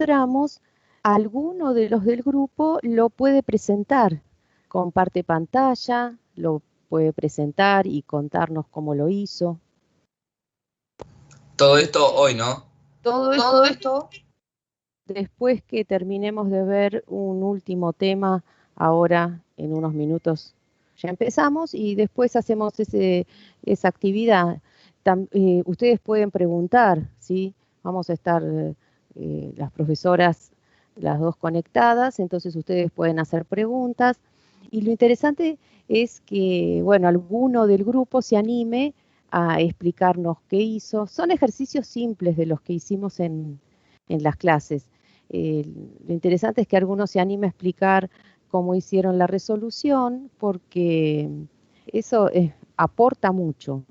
mostramos, alguno de los del grupo lo puede presentar. Comparte pantalla, lo puede presentar y contarnos cómo lo hizo. Todo esto hoy, ¿no? Todo esto después que terminemos de ver un último tema, ahora en unos minutos ya empezamos y después hacemos esa actividad. Ustedes pueden preguntar, ¿sí? Vamos a estar las profesoras, las dos conectadas, entonces ustedes pueden hacer preguntas. Y lo interesante es que, bueno, alguno del grupo se anime a explicarnos qué hizo. Son ejercicios simples de los que hicimos en las clases. Lo interesante es que alguno se anime a explicar cómo hicieron la resolución, porque eso aporta mucho.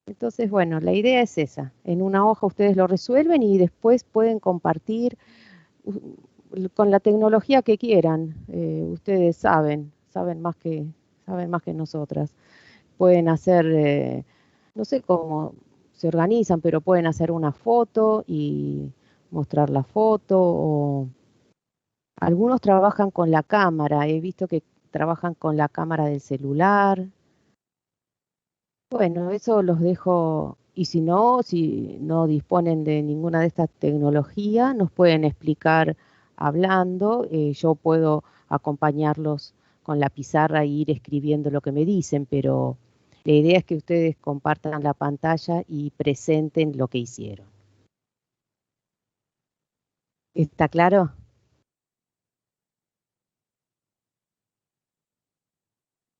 Entonces, bueno, la idea es esa. En una hoja ustedes lo resuelven y después pueden compartir con la tecnología que quieran. Ustedes saben más que nosotras. Pueden hacer, no sé cómo se organizan, pero pueden hacer una foto y mostrar la foto, o algunos trabajan con la cámara, he visto que trabajan con la cámara del celular. Bueno, eso los dejo, y si no disponen de ninguna de estas tecnologías, nos pueden explicar hablando, yo puedo acompañarlos con la pizarra e ir escribiendo lo que me dicen, pero la idea es que ustedes compartan la pantalla y presenten lo que hicieron. ¿Está claro?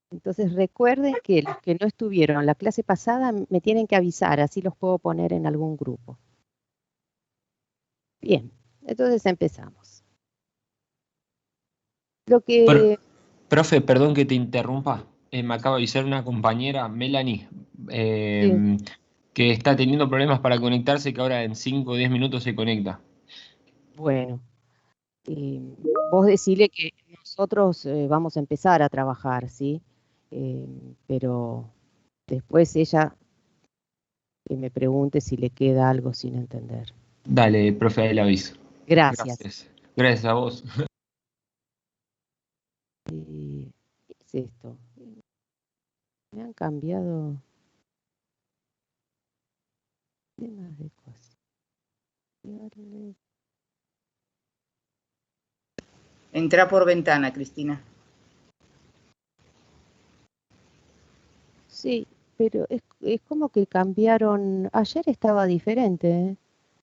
Entonces recuerden que los que no estuvieron la clase pasada me tienen que avisar, así los puedo poner en algún grupo. Bien, entonces empezamos. Lo que... Profe, perdón que te interrumpa. Me acaba de avisar una compañera, Melanie, Sí, que está teniendo problemas para conectarse, que ahora en 5 o 10 minutos se conecta. bueno, vos decile que nosotros vamos a empezar a trabajar, ¿sí? Pero después ella me pregunte si le queda algo sin entender. Dale, profe, ahí le aviso. Gracias. Gracias. Gracias a vos. ¿Qué es esto? Me han cambiado temas de cosas. Entra por ventana, Cristina. Sí, pero es como que cambiaron. Ayer estaba diferente, ¿eh?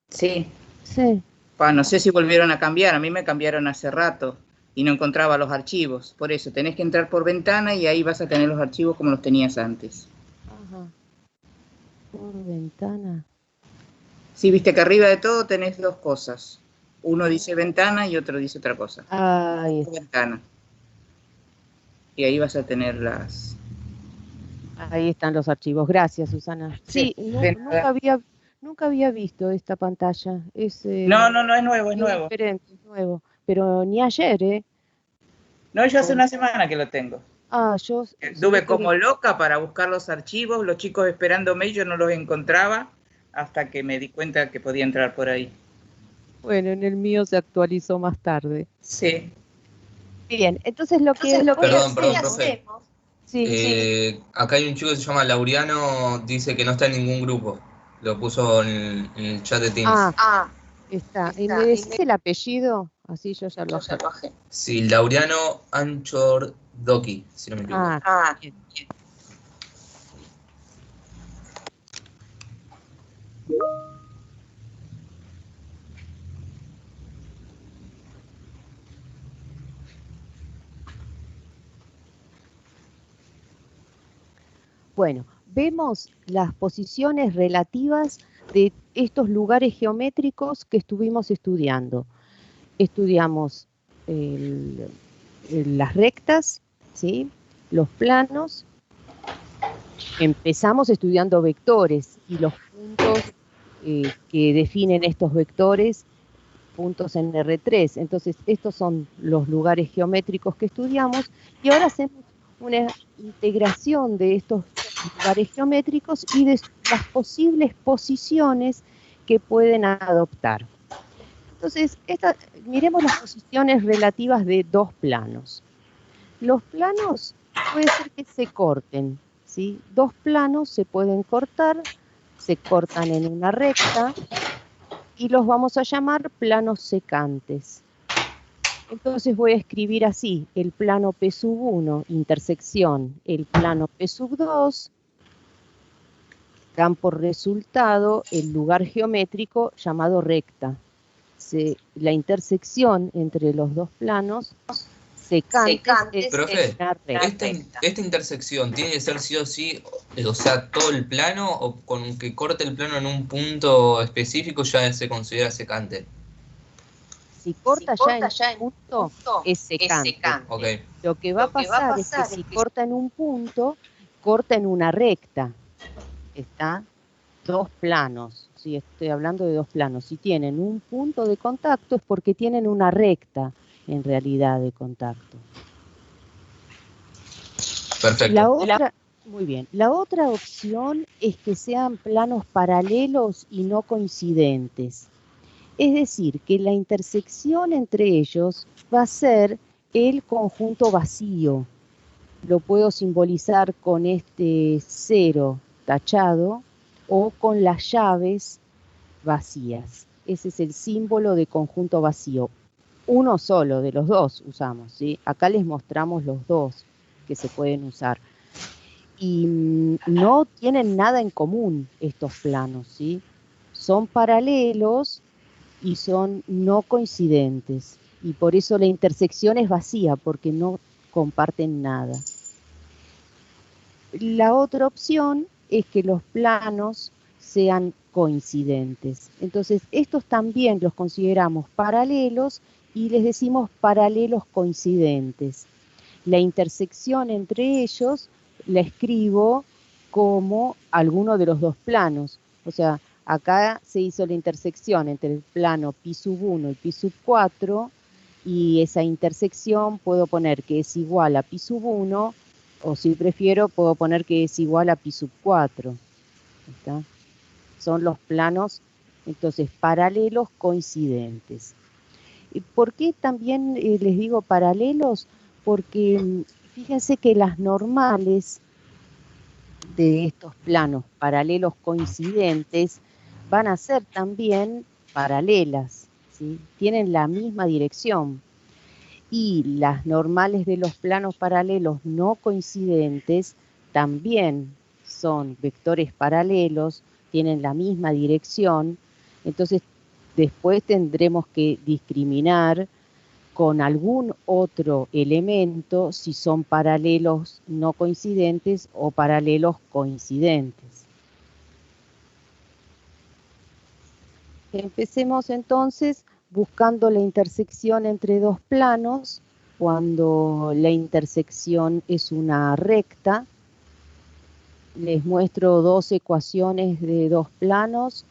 Sí. Sí. No sé si volvieron a cambiar, a mí me cambiaron hace rato y no encontraba los archivos. Por eso, tenés que entrar por ventana y ahí vas a tener los archivos como los tenías antes. Ajá. Por ventana. Sí, viste que arriba de todo tenés dos cosas. Uno dice ventana y otro dice otra cosa. Ahí está. Ventana. Y ahí vas a tener las... Ahí están los archivos. Gracias, Susana. Sí, nunca había visto esta pantalla. Es, No, es nuevo, es nuevo. Diferente, es nuevo. Pero ni ayer, ¿eh? No, yo hace una semana que lo tengo. Yo... Estuve como loca para buscar los archivos, los chicos esperándome y yo no los encontraba hasta que me di cuenta que podía entrar por ahí. Bueno, en el mío se actualizó más tarde. Sí. Bien, entonces lo que Perdón, profe. Sí. Acá hay un chico que se llama Laureano, dice que no está en ningún grupo. Lo puso en el chat de Teams. Está. ¿Y me decís el apellido? Así yo ya lo bajé. Sí, Laureano Anchordoki, si no me equivoco. Bien. Bueno, vemos las posiciones relativas de estos lugares geométricos que estuvimos estudiando. Estudiamos las rectas, ¿sí? Los planos. Empezamos estudiando vectores y los puntos que definen estos vectores, puntos en R3. Entonces, estos son los lugares geométricos que estudiamos y ahora hacemos una integración de estos lugares geométricos y de las posibles posiciones que pueden adoptar. Entonces, miremos las posiciones relativas de dos planos. Los planos puede ser que se corten, ¿sí? Dos planos se pueden cortar, se cortan en una recta y los vamos a llamar planos secantes. Entonces voy a escribir así: el plano P1, intersección, el plano P2, dan por resultado el lugar geométrico llamado recta. La intersección entre los dos planos secantes Profe, esta intersección tiene que ser sí o sí, o sea, todo el plano, o con que corte el plano en un punto específico ya se considera secante. Si corta ya en un punto, es secante. Okay. Lo que va a pasar es que si corta en un punto, corta en una recta. ¿Está? Dos planos, ¿sí? Estoy hablando de dos planos. Si tienen un punto de contacto es porque tienen una recta, en realidad, de contacto. Perfecto. Muy bien. La otra opción es que sean planos paralelos y no coincidentes. Es decir, que la intersección entre ellos va a ser el conjunto vacío. Lo puedo simbolizar con este 0 tachado o con las llaves vacías. Ese es el símbolo de conjunto vacío. Uno solo de los dos usamos, ¿sí? Acá les mostramos los dos que se pueden usar. Y no tienen nada en común estos planos, ¿sí? Son paralelos y son no coincidentes. Y por eso la intersección es vacía, porque no comparten nada. La otra opción es que los planos sean coincidentes. Entonces, estos también los consideramos paralelos y les decimos paralelos coincidentes. La intersección entre ellos la escribo como alguno de los dos planos. O sea, acá se hizo la intersección entre el plano P1 y P4, y esa intersección puedo poner que es igual a P1, o si prefiero puedo poner que es igual a P4. ¿Está? Son los planos, entonces, paralelos coincidentes. ¿Por qué también les digo paralelos? Porque fíjense que las normales de estos planos paralelos coincidentes van a ser también paralelas, ¿sí? Tienen la misma dirección. Y las normales de los planos paralelos no coincidentes también son vectores paralelos, tienen la misma dirección. Entonces, después tendremos que discriminar con algún otro elemento si son paralelos no coincidentes o paralelos coincidentes. Empecemos entonces buscando la intersección entre dos planos. Cuando la intersección es una recta, les muestro dos ecuaciones de dos planos.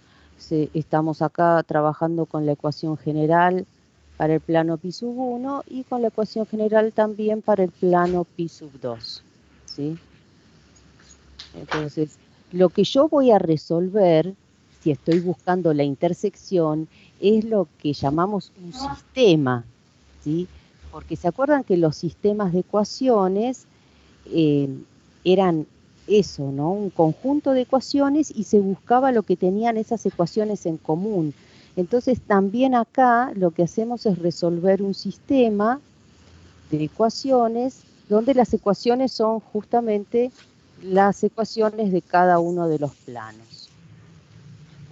Estamos acá trabajando con la ecuación general para el plano P1 y con la ecuación general también para el plano P2, ¿sí? Entonces, lo que yo voy a resolver, si estoy buscando la intersección, es lo que llamamos un sistema, ¿sí? Porque se acuerdan que los sistemas de ecuaciones eran eso, ¿no? Un conjunto de ecuaciones y se buscaba lo que tenían esas ecuaciones en común. Entonces también acá lo que hacemos es resolver un sistema de ecuaciones donde las ecuaciones son justamente las ecuaciones de cada uno de los planos.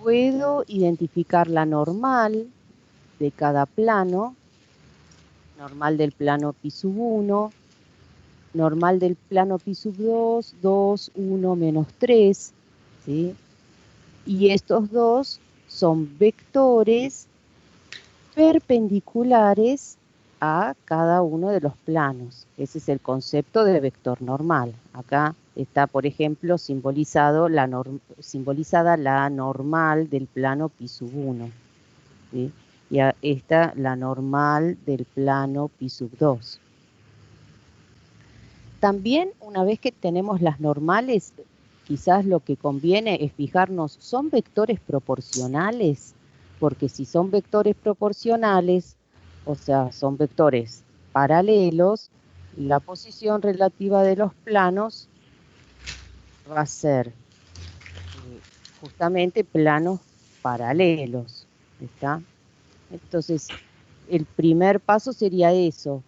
Puedo identificar la normal de cada plano, normal del plano P1, normal del plano P2, 2, 1, menos 3, ¿sí? Y estos dos son vectores perpendiculares a cada uno de los planos. Ese es el concepto de vector normal. Acá está, por ejemplo, simbolizada la normal del plano P1, ¿sí? Y está la normal del plano P2. También, una vez que tenemos las normales, quizás lo que conviene es fijarnos, ¿son vectores proporcionales? porque si son vectores proporcionales, o sea, son vectores paralelos, la posición relativa de los planos va a ser justamente planos paralelos, ¿está? Entonces, el primer paso sería eso,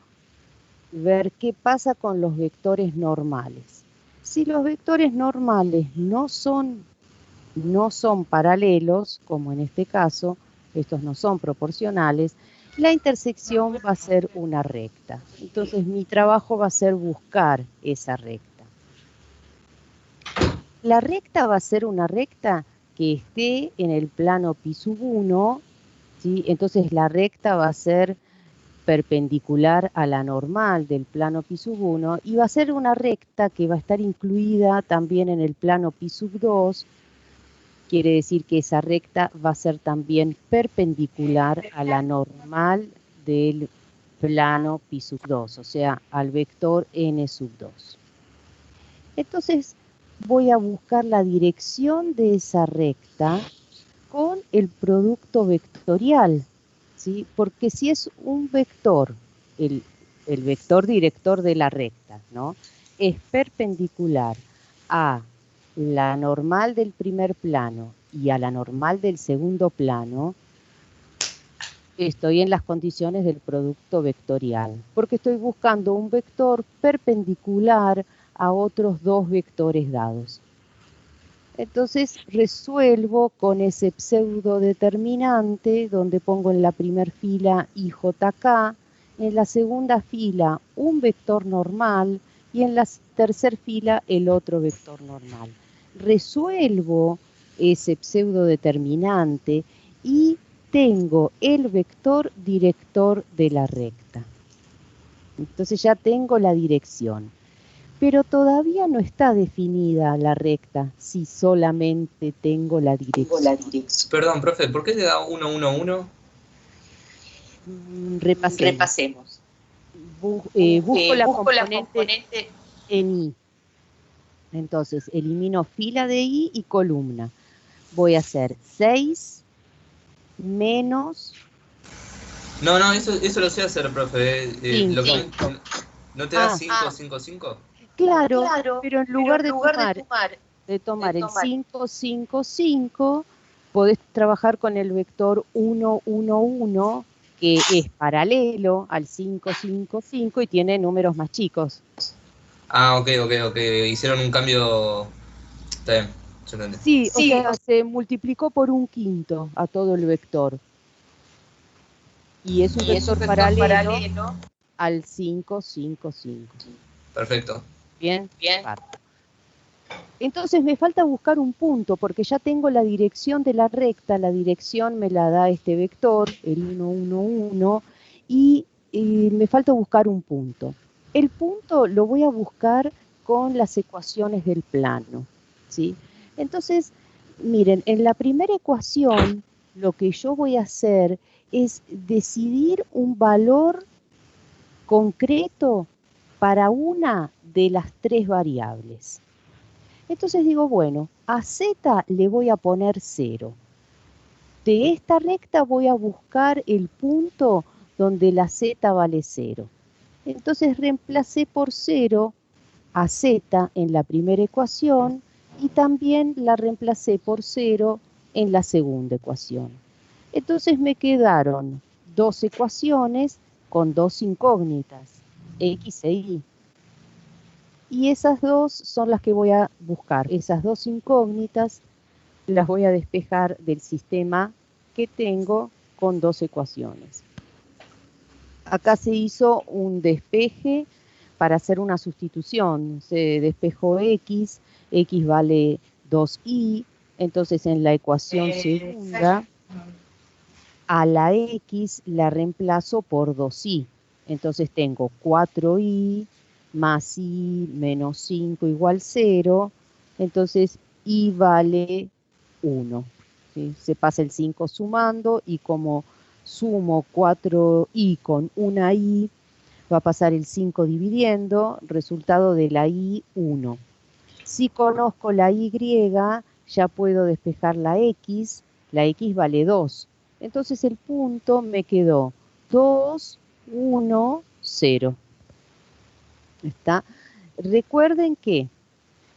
ver qué pasa con los vectores normales. Si los vectores normales no son paralelos, como en este caso, estos no son proporcionales, la intersección va a ser una recta. Entonces mi trabajo va a ser buscar esa recta. La recta va a ser una recta que esté en el plano π1, ¿sí? Entonces la recta va a ser perpendicular a la normal del plano π1 y va a ser una recta que va a estar incluida también en el plano π2. Quiere decir que esa recta va a ser también perpendicular a la normal del plano π2, o sea, al vector n2. Entonces voy a buscar la dirección de esa recta con el producto vectorial, ¿sí? Porque si es un vector, el vector director de la recta, ¿no?, es perpendicular a la normal del primer plano y a la normal del segundo plano, estoy en las condiciones del producto vectorial, porque estoy buscando un vector perpendicular a otros dos vectores dados. Entonces resuelvo con ese pseudo determinante, donde pongo en la primera fila IJK, en la segunda fila un vector normal y en la tercera fila el otro vector normal. Resuelvo ese pseudo determinante y tengo el vector director de la recta. Entonces ya tengo la dirección. Pero todavía no está definida la recta si solamente tengo la dirección. Perdón, profe, ¿por qué te da 1, 1, 1? Repasemos. Busco la componente en I. Entonces, elimino fila de I y columna. Voy a hacer 6 menos... No, eso lo sé hacer, profe. Lo que ¿no te da 5, 5, 5? Claro, pero en lugar de tomar el 5, 5, 5, podés trabajar con el vector 1, 1, 1, que es paralelo al 5, 5, 5 y tiene números más chicos. Ah, ok. Hicieron un cambio. Está bien, yo entendí. Sí, o sea, se multiplicó por un quinto a todo el vector. Y es un vector paralelo al 5, 5, 5. Perfecto. Bien. Entonces me falta buscar un punto, porque ya tengo la dirección de la recta, la dirección me la da este vector, el 1, 1, 1, y me falta buscar un punto. El punto lo voy a buscar con las ecuaciones del plano, ¿sí? Entonces, miren, en la primera ecuación lo que yo voy a hacer es decidir un valor concreto para una de las tres variables. Entonces digo, bueno, a z le voy a poner 0. De esta recta voy a buscar el punto donde la z vale 0. Entonces reemplacé por 0 a z en la primera ecuación y también la reemplacé por 0 en la segunda ecuación. Entonces me quedaron dos ecuaciones con dos incógnitas, x e y. Y esas dos son las que voy a buscar. Esas dos incógnitas las voy a despejar del sistema que tengo con dos ecuaciones. Acá se hizo un despeje para hacer una sustitución. Se despejó x vale 2y, entonces en la ecuación segunda a la x la reemplazo por 2y. Entonces tengo 4y más y menos 5 igual 0, entonces y vale 1. ¿Sí? Se pasa el 5 sumando y como sumo 4y con una y, va a pasar el 5 dividiendo, resultado de la y 1. Si conozco la y, ya puedo despejar la x vale 2. Entonces el punto me quedó 2, 1, 0. ¿Está? Recuerden que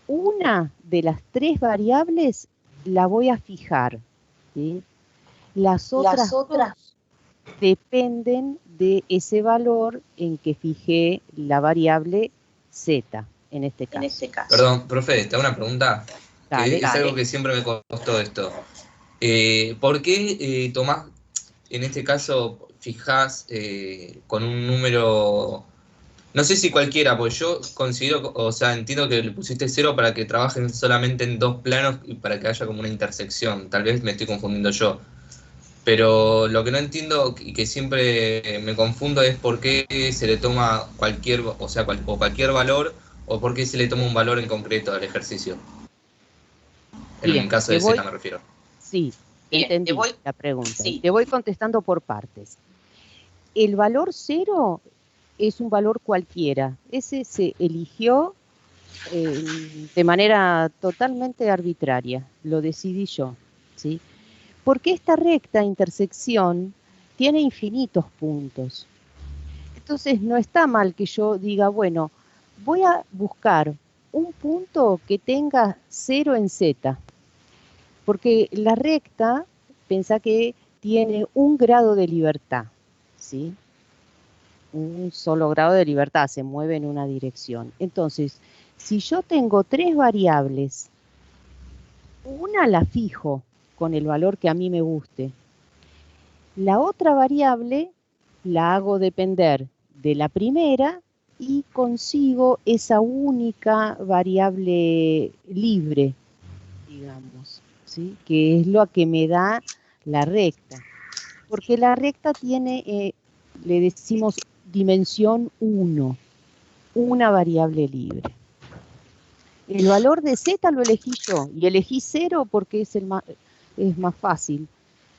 una de las 3 variables la voy a fijar, ¿sí? Las otras dos dependen de ese valor en que fijé la variable z, en este caso. Perdón, profe, te hago una pregunta. Dale, Es algo que siempre me costó esto. ¿Por qué tomás, en este caso, fijás con un número, no sé si cualquiera, pues yo considero, o sea, entiendo que le pusiste 0 para que trabajen solamente en 2 planos y para que haya como una intersección. Tal vez me estoy confundiendo yo. Pero lo que no entiendo y que siempre me confundo es por qué se le toma cualquier, o sea, cualquier valor, o por qué se le toma un valor en concreto al ejercicio. En Bien, el caso de Z me refiero. Sí, entendí la pregunta. Sí. Te voy contestando por partes. El valor 0 es un valor cualquiera. Ese se eligió de manera totalmente arbitraria. Lo decidí yo, ¿sí? Porque esta recta intersección tiene infinitos puntos. Entonces no está mal que yo diga, bueno, voy a buscar un punto que tenga 0 en Z. Porque la recta, pensá que tiene un grado de libertad, ¿sí? Un solo grado de libertad, se mueve en una dirección. Entonces, si yo tengo 3 variables, una la fijo con el valor que a mí me guste. La otra variable la hago depender de la primera y consigo esa única variable libre, digamos, ¿sí? Que es lo que me da la recta. Porque la recta tiene, le decimos dimensión 1, una variable libre. El valor de z lo elegí yo y elegí 0 porque es más fácil.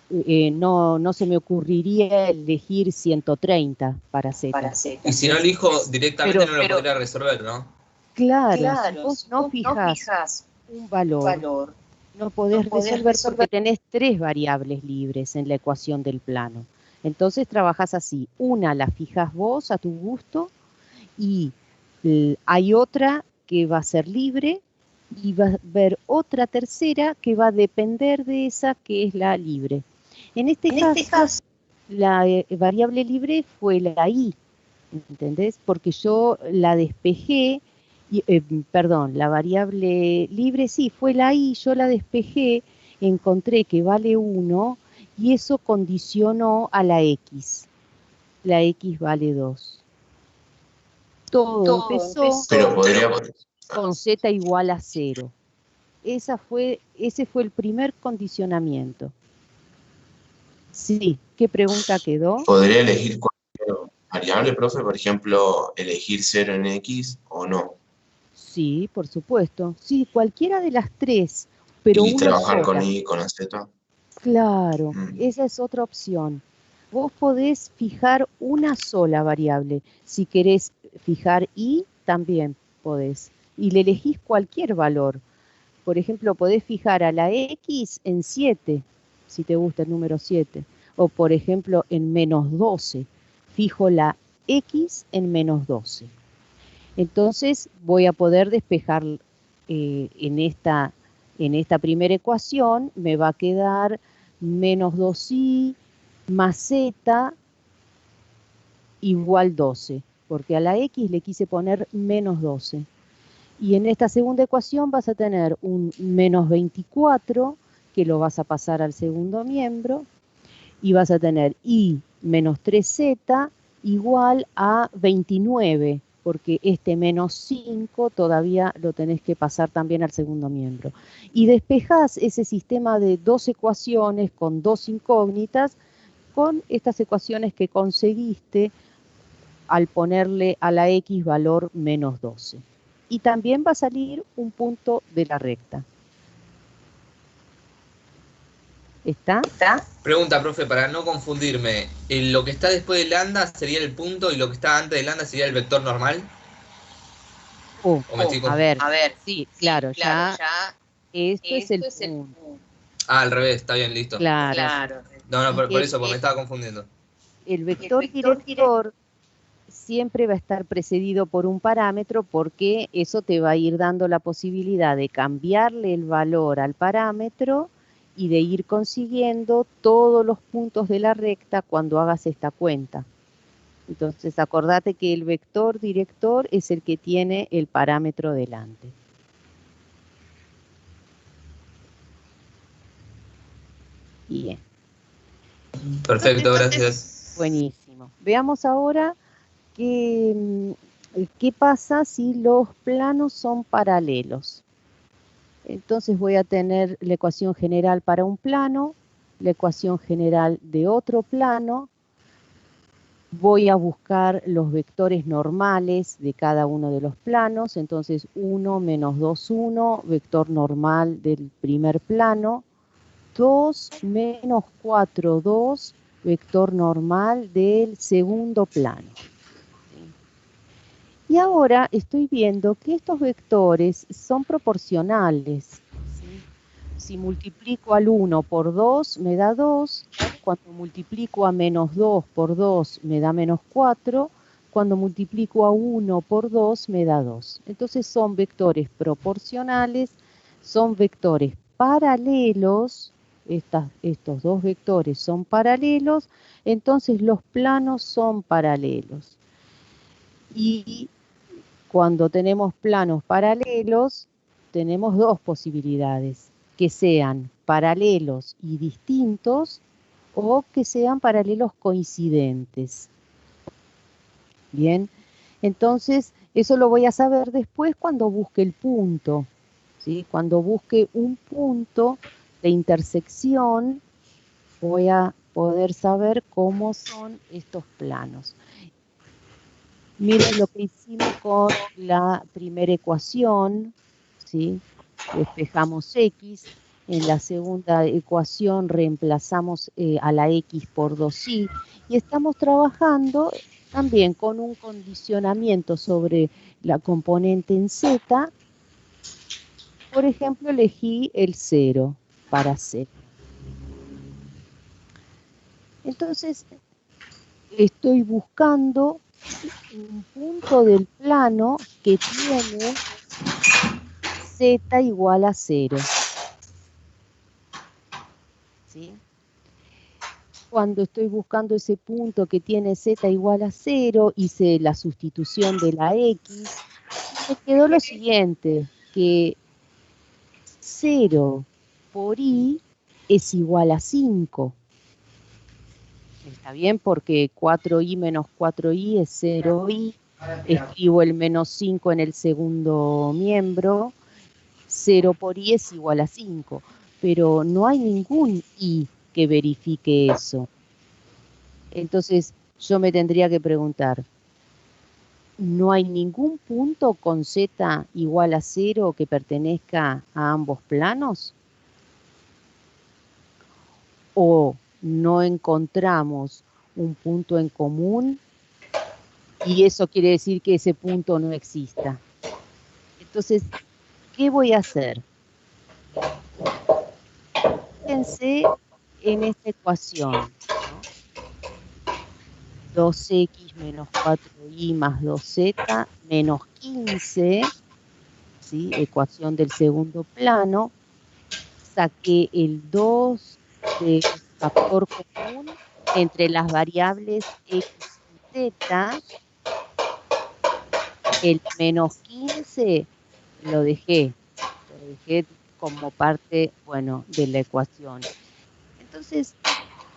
No se me ocurriría elegir 130 para z. Y si no elijo directamente no lo podría resolver, ¿no? Claro, si vos no fijás un valor, no podés resolver porque tenés 3 variables libres en la ecuación del plano. Entonces trabajás así. Una la fijas vos a tu gusto y hay otra que va a ser libre y va a haber otra tercera que va a depender de esa que es la libre. En este caso, la variable libre fue la i, ¿entendés? Porque yo la despejé, la variable libre sí, fue la i, yo la despejé, encontré que vale 1 y eso condicionó a la x. La x vale 2. Todo empezó con z igual a 0. Ese fue el primer condicionamiento. Sí, ¿qué pregunta quedó? ¿Podría elegir cualquier variable, profe? Por ejemplo, elegir 0 en X o no. Sí, por supuesto. Sí, cualquiera de las 3, pero ¿Y una trabajar sola. con Y, con la Z? Claro, esa es otra opción. Vos podés fijar una sola variable. Si querés fijar Y, también podés. Y le elegís cualquier valor. Por ejemplo, podés fijar a la X en 7, si te gusta el número 7. O, por ejemplo, en menos 12. Fijo la X en menos 12. Entonces, voy a poder despejar en esta primera ecuación, me va a quedar menos 2i más z igual 12. Porque a la X le quise poner menos 12. Y en esta segunda ecuación vas a tener un menos 24, que lo vas a pasar al segundo miembro, y vas a tener y menos 3z igual a 29, porque este menos 5 todavía lo tenés que pasar también al segundo miembro. Y despejás ese sistema de 2 ecuaciones con 2 incógnitas con estas ecuaciones que conseguiste al ponerle a la X valor menos 12. Y también va a salir un punto de la recta. ¿Está? Pregunta, profe, para no confundirme. ¿Lo que está después del lambda sería el punto y lo que está antes del lambda sería el vector normal? A ver, sí, claro, ya esto es el punto. Ah, al revés, está bien, listo. Claro. No, Y por que eso, porque me estaba confundiendo. el vector director siempre va a estar precedido por un parámetro, porque eso te va a ir dando la posibilidad de cambiarle el valor al parámetro y de ir consiguiendo todos los puntos de la recta cuando hagas esta cuenta. Entonces, acordate que el vector director es el que tiene el parámetro delante. Bien. Perfecto, gracias. Buenísimo. Veamos ahora qué pasa si los planos son paralelos. Entonces voy a tener la ecuación general para un plano, la ecuación general de otro plano. Voy a buscar los vectores normales de cada uno de los planos. Entonces 1 menos 2, 1, vector normal del primer plano. 2 menos 4, 2, vector normal del segundo plano. Y ahora estoy viendo que estos vectores son proporcionales, ¿sí? Si multiplico al 1 por 2 me da 2, cuando multiplico a menos 2 por 2 me da menos 4, cuando multiplico a 1 por 2 me da 2. Entonces son vectores proporcionales, son vectores paralelos, estos dos vectores son paralelos, entonces los planos son paralelos. Y cuando tenemos planos paralelos, tenemos dos posibilidades, que sean paralelos y distintos o que sean paralelos coincidentes. Bien, entonces eso lo voy a saber después cuando busque el punto, ¿sí? Cuando busque un punto de intersección, voy a poder saber cómo son estos planos. Miren lo que hicimos con la primera ecuación, ¿sí? Despejamos x. En la segunda ecuación reemplazamos a la x por 2y. Y estamos trabajando también con un condicionamiento sobre la componente en z. Por ejemplo, elegí el 0 para z. Entonces, estoy buscando un punto del plano que tiene z igual a 0. ¿Sí? Cuando estoy buscando ese punto que tiene z igual a 0, hice la sustitución de la x, me quedó lo siguiente, que 0 por i es igual a 5. Está bien, porque 4i menos 4i es 0i. Escribo el menos 5 en el segundo miembro. 0 por i es igual a 5. Pero no hay ningún i que verifique eso. Entonces yo me tendría que preguntar, ¿no hay ningún punto con z igual a 0 que pertenezca a ambos planos? ¿O no encontramos un punto en común y eso quiere decir que ese punto no exista? Entonces, ¿qué voy a hacer? Fíjense en esta ecuación, ¿no? 2x menos 4y más 2z menos 15, ¿sí? Ecuación del segundo plano. Saqué el 2 de factor común entre las variables x y z. El menos 15 lo dejé como parte, bueno, de la ecuación. Entonces,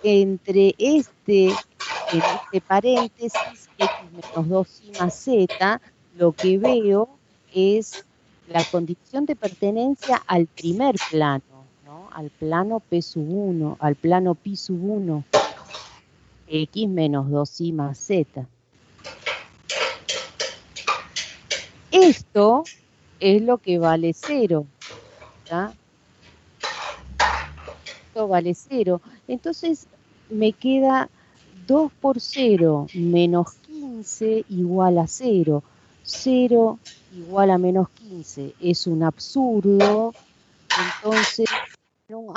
entre en este paréntesis, x menos 2y más z, lo que veo es la condición de pertenencia al primer plano, ¿no? Al plano P sub 1, al plano pi sub 1, x menos 2y más z. Esto es lo que vale 0, ¿tá? Esto vale 0. Entonces me queda 2 por 0 menos 15 igual a 0. 0 igual a menos 15 es un absurdo. Entonces,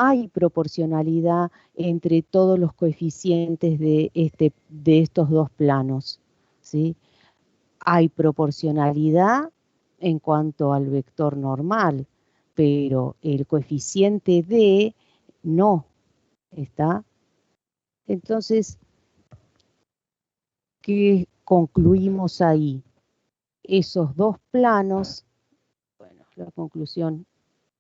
hay proporcionalidad entre todos los coeficientes de estos dos planos, ¿sí? Hay proporcionalidad en cuanto al vector normal, pero el coeficiente D no, ¿está? Entonces, ¿qué concluimos ahí? Esos dos planos, bueno, la conclusión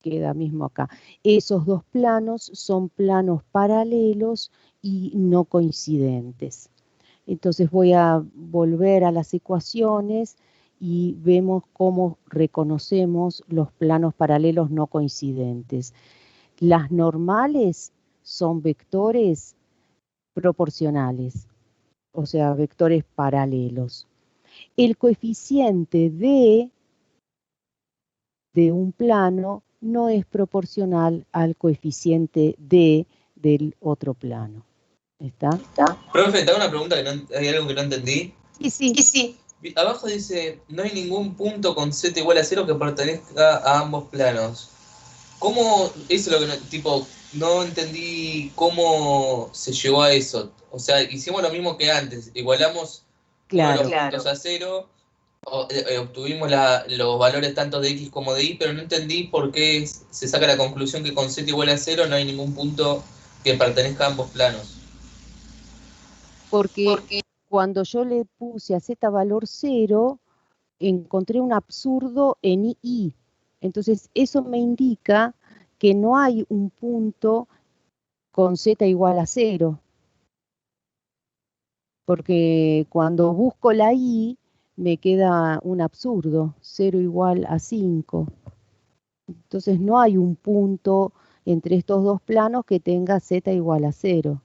queda mismo acá. Esos dos planos son planos paralelos y no coincidentes. Entonces voy a volver a las ecuaciones y vemos cómo reconocemos los planos paralelos no coincidentes. Las normales son vectores proporcionales, o sea, vectores paralelos. El coeficiente de un plano no es proporcional al coeficiente D del otro plano. ¿Está? Profe, te hago una pregunta, hay algo que no entendí. Sí. Abajo dice, no hay ningún punto con z igual a 0 que pertenezca a ambos planos. ¿Cómo? Eso es lo que no entendí cómo se llegó a eso. O sea, hicimos lo mismo que antes, igualamos uno de los puntos a 0, obtuvimos los valores tanto de x como de y, pero no entendí por qué se saca la conclusión que con z igual a 0 no hay ningún punto que pertenezca a ambos planos. Porque cuando yo le puse a z valor 0, encontré un absurdo en i. Entonces, eso me indica que no hay un punto con z igual a 0. Porque cuando busco la i, me queda un absurdo, 0 igual a 5. Entonces, no hay un punto entre estos dos planos que tenga z igual a 0.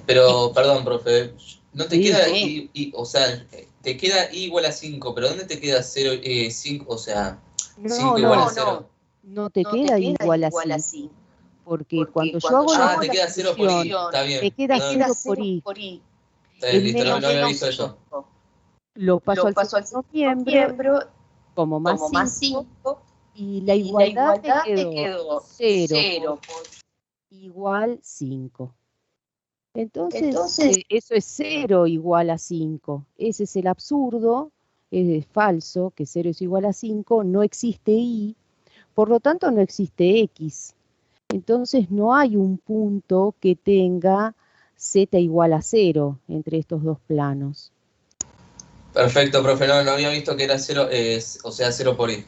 Pero, perdón, profe, no te Sí, queda sí. o sea, te queda i igual a 5, pero ¿dónde te queda 0, 5, o sea, 5 igual a 0? No te queda igual a 5, porque cuando yo hago la te queda 0 por i, está bien. me queda 0 por i. Está bien, El listo, menos no había visto eso. lo paso al segundo miembro como más 5 y la igualdad te quedó 0 igual 5. Entonces, eso es 0 igual a 5. Ese es el absurdo, es falso, que 0 es igual a 5, no existe y, por lo tanto no existe x. Entonces no hay un punto que tenga z igual a 0 entre estos dos planos. Perfecto, profe, no había visto que era 0, o sea, 0 por i.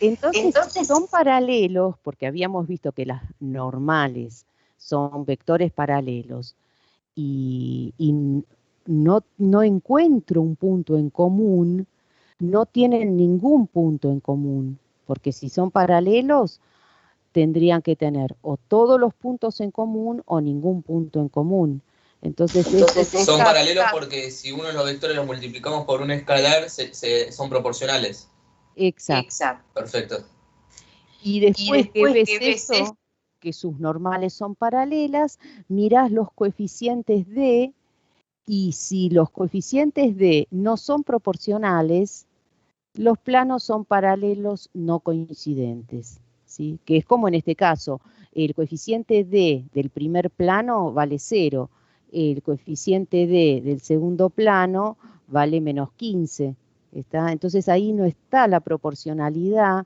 Entonces son paralelos, porque habíamos visto que las normales son vectores paralelos, y no encuentro un punto en común, no tienen ningún punto en común, porque si son paralelos, tendrían que tener o todos los puntos en común o ningún punto en común. Entonces son paralelos porque si uno de los vectores los multiplicamos por un escalar, son proporcionales. Exacto. Perfecto. Y después que ves eso, que sus normales son paralelas, mirás los coeficientes de, y si los coeficientes de no son proporcionales, los planos son paralelos no coincidentes, ¿sí? Que es como en este caso, el coeficiente d del primer plano vale 0, el coeficiente d del segundo plano vale menos 15. ¿Está? Entonces ahí no está la proporcionalidad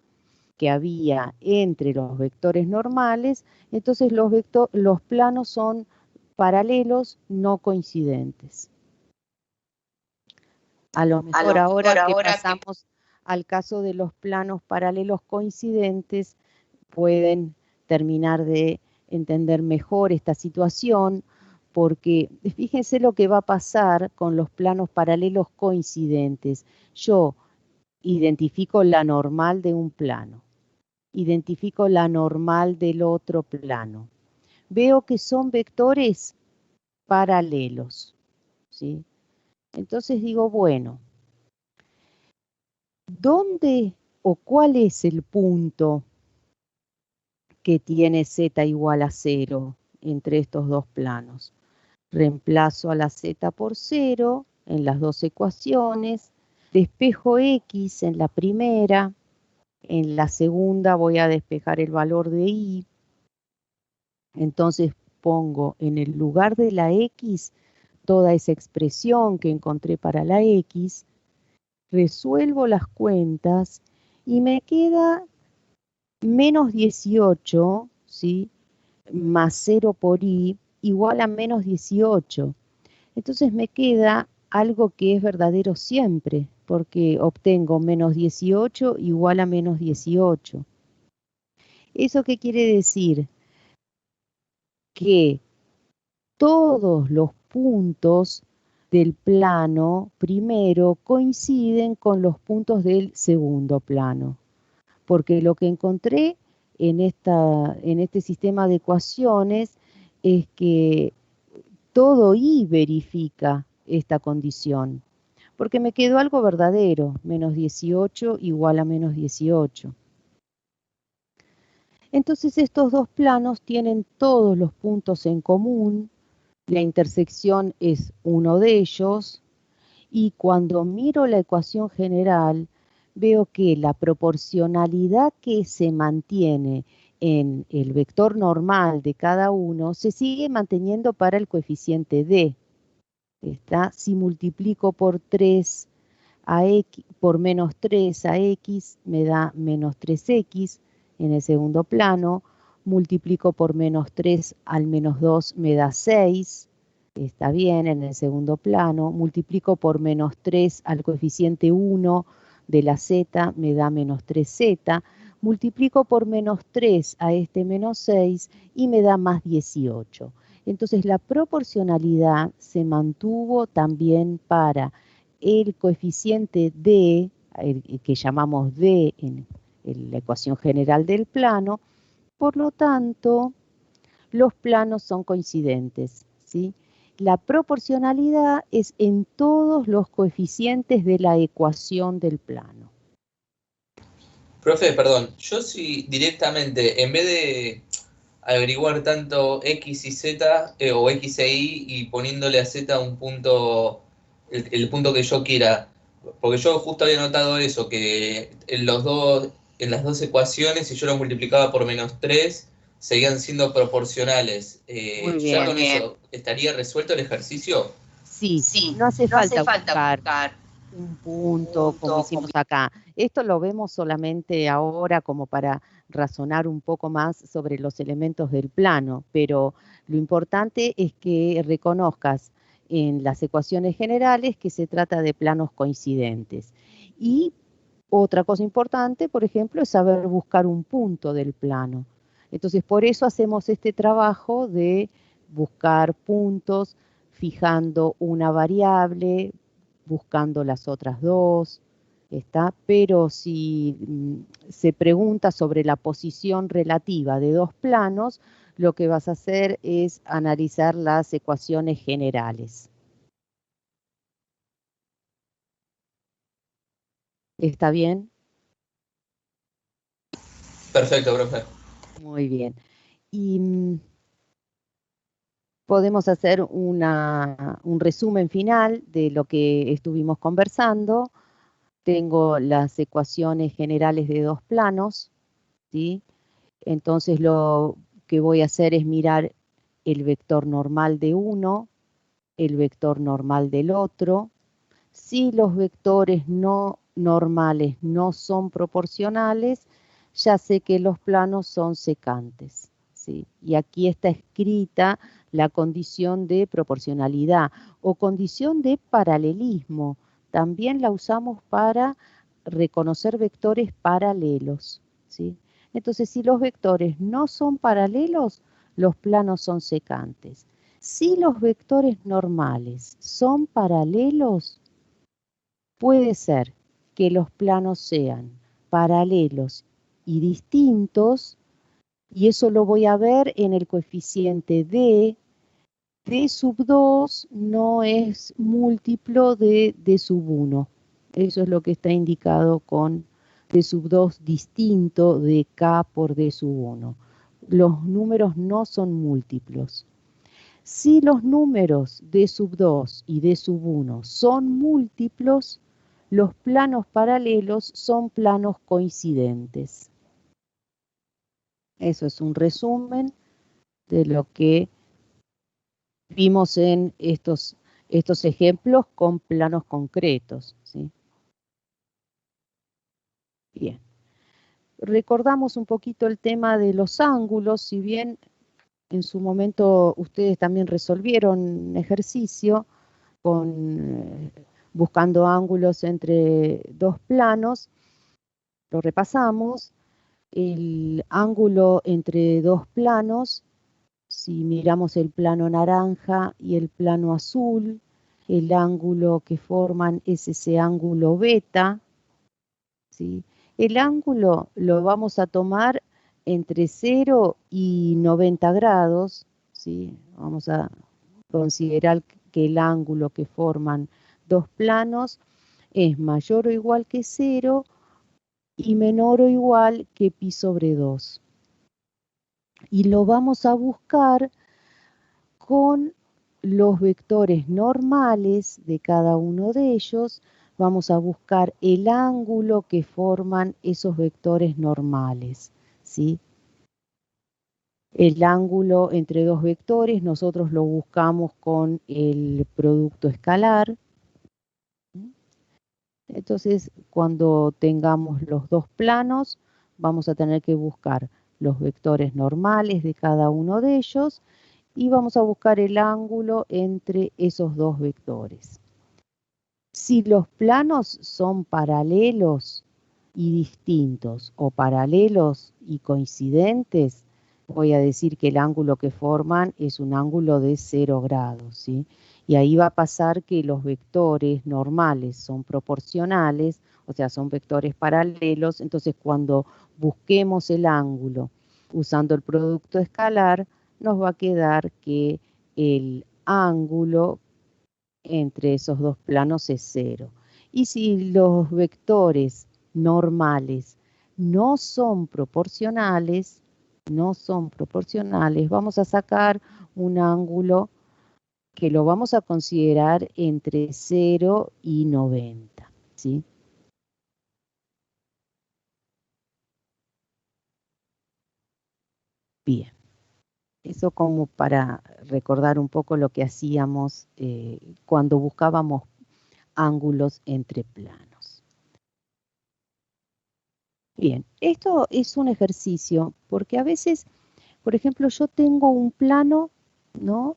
que había entre los vectores normales, entonces los planos son paralelos no coincidentes. A lo mejor ahora que pasamos al caso de los planos paralelos coincidentes, pueden terminar de entender mejor esta situación, porque fíjense lo que va a pasar con los planos paralelos coincidentes. Yo identifico la normal de un plano, identifico la normal del otro plano. Veo que son vectores paralelos, ¿sí? Entonces digo, bueno, ¿dónde o cuál es el punto que tiene z igual a 0 entre estos dos planos? Reemplazo a la z por 0 en las dos ecuaciones, despejo x en la primera, En la segunda voy a despejar el valor de y. Entonces pongo en el lugar de la x toda esa expresión que encontré para la x, resuelvo las cuentas y me queda menos 18, ¿sí? Más 0 por i igual a menos 18. Entonces me queda algo que es verdadero siempre, porque obtengo menos 18 igual a menos 18. ¿Eso qué quiere decir? Que todos los puntos del plano primero coinciden con los puntos del segundo plano, porque lo que encontré en este sistema de ecuaciones es que todo i verifica esta condición, porque me quedó algo verdadero, menos 18 igual a menos 18. Entonces estos dos planos tienen todos los puntos en común, la intersección es uno de ellos, y cuando miro la ecuación general, veo que la proporcionalidad que se mantiene en el vector normal de cada uno se sigue manteniendo para el coeficiente d. Si multiplico por 3 a x, por menos 3 a x, me da menos 3x en el segundo plano. Multiplico por menos 3 al menos 2 me da 6. Está bien, en el segundo plano. Multiplico por menos 3 al coeficiente 1 de la z, me da menos 3z. Multiplico por menos 3 a este menos 6 y me da más 18. Entonces la proporcionalidad se mantuvo también para el coeficiente d, el que llamamos d en la ecuación general del plano. Por lo tanto, los planos son coincidentes, ¿sí? La proporcionalidad es en todos los coeficientes de la ecuación del plano. Profe, perdón, yo si directamente, en vez de averiguar tanto x y z, o x e y, y poniéndole a z un punto, el punto que yo quiera, porque yo justo había notado eso, que en las dos ecuaciones, si yo lo multiplicaba por menos 3, seguían siendo proporcionales. Muy ¿Ya bien. con eso estaría resuelto el ejercicio? Sí, no hace falta buscar un punto como hicimos acá. Esto lo vemos solamente ahora como para razonar un poco más sobre los elementos del plano, pero lo importante es que reconozcas en las ecuaciones generales que se trata de planos coincidentes. Y otra cosa importante, por ejemplo, es saber buscar un punto del plano. Entonces, por eso hacemos este trabajo de buscar puntos, fijando una variable, buscando las otras dos, pero si se pregunta sobre la posición relativa de dos planos, lo que vas a hacer es analizar las ecuaciones generales. ¿Está bien? Perfecto, profe. Muy bien. Y podemos hacer un resumen final de lo que estuvimos conversando. Tengo las ecuaciones generales de dos planos, ¿sí? Entonces lo que voy a hacer es mirar el vector normal de uno, el vector normal del otro. Si los vectores no normales no son proporcionales, ya sé que los planos son secantes, ¿sí? Y aquí está escrita la condición de proporcionalidad o condición de paralelismo. También la usamos para reconocer vectores paralelos, ¿sí? Entonces, si los vectores no son paralelos, los planos son secantes. Si los vectores normales son paralelos, puede ser que los planos sean paralelos y distintos, y eso lo voy a ver en el coeficiente d. D sub 2 no es múltiplo de D sub 1. Eso es lo que está indicado con D sub 2 distinto de K por D sub 1. Los números no son múltiplos. Si los números D sub 2 y D sub 1 son múltiplos, los planos paralelos son planos coincidentes. Eso es un resumen de lo que vimos en estos ejemplos con planos concretos, ¿sí? Bien. Recordamos un poquito el tema de los ángulos, si bien en su momento ustedes también resolvieron un ejercicio buscando ángulos entre dos planos, lo repasamos. El ángulo entre dos planos, si miramos el plano naranja y el plano azul, el ángulo que forman es ese ángulo beta, ¿sí? El ángulo lo vamos a tomar entre 0 y 90 grados, ¿sí? Vamos a considerar que el ángulo que forman dos planos es mayor o igual que 0 y menor o igual que pi sobre 2. Y lo vamos a buscar con los vectores normales de cada uno de ellos. Vamos a buscar el ángulo que forman esos vectores normales, ¿sí? El ángulo entre dos vectores nosotros lo buscamos con el producto escalar. Entonces, cuando tengamos los dos planos, vamos a tener que buscar los vectores normales de cada uno de ellos y vamos a buscar el ángulo entre esos dos vectores. Si los planos son paralelos y distintos o paralelos y coincidentes, voy a decir que el ángulo que forman es un ángulo de 0 grados, ¿sí? Y ahí va a pasar que los vectores normales son proporcionales, o sea, son vectores paralelos. Entonces, cuando busquemos el ángulo usando el producto escalar, nos va a quedar que el ángulo entre esos dos planos es 0. Y si los vectores normales no son proporcionales, vamos a sacar un ángulo que lo vamos a considerar entre 0 y 90, ¿sí? Bien, eso como para recordar un poco lo que hacíamos cuando buscábamos ángulos entre planos. Bien, esto es un ejercicio porque a veces, por ejemplo, yo tengo un plano, ¿no?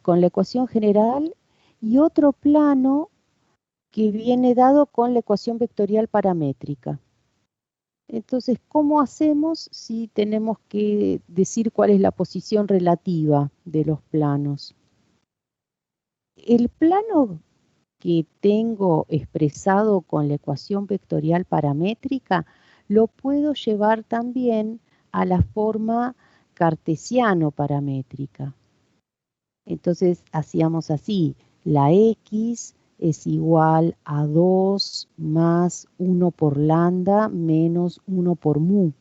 Con la ecuación general y otro plano que viene dado con la ecuación vectorial paramétrica. Entonces, ¿cómo hacemos si tenemos que decir cuál es la posición relativa de los planos? El plano que tengo expresado con la ecuación vectorial paramétrica lo puedo llevar también a la forma cartesiano paramétrica. Entonces hacíamos así, la x es igual a 2 más 1 por lambda menos 1 por mu.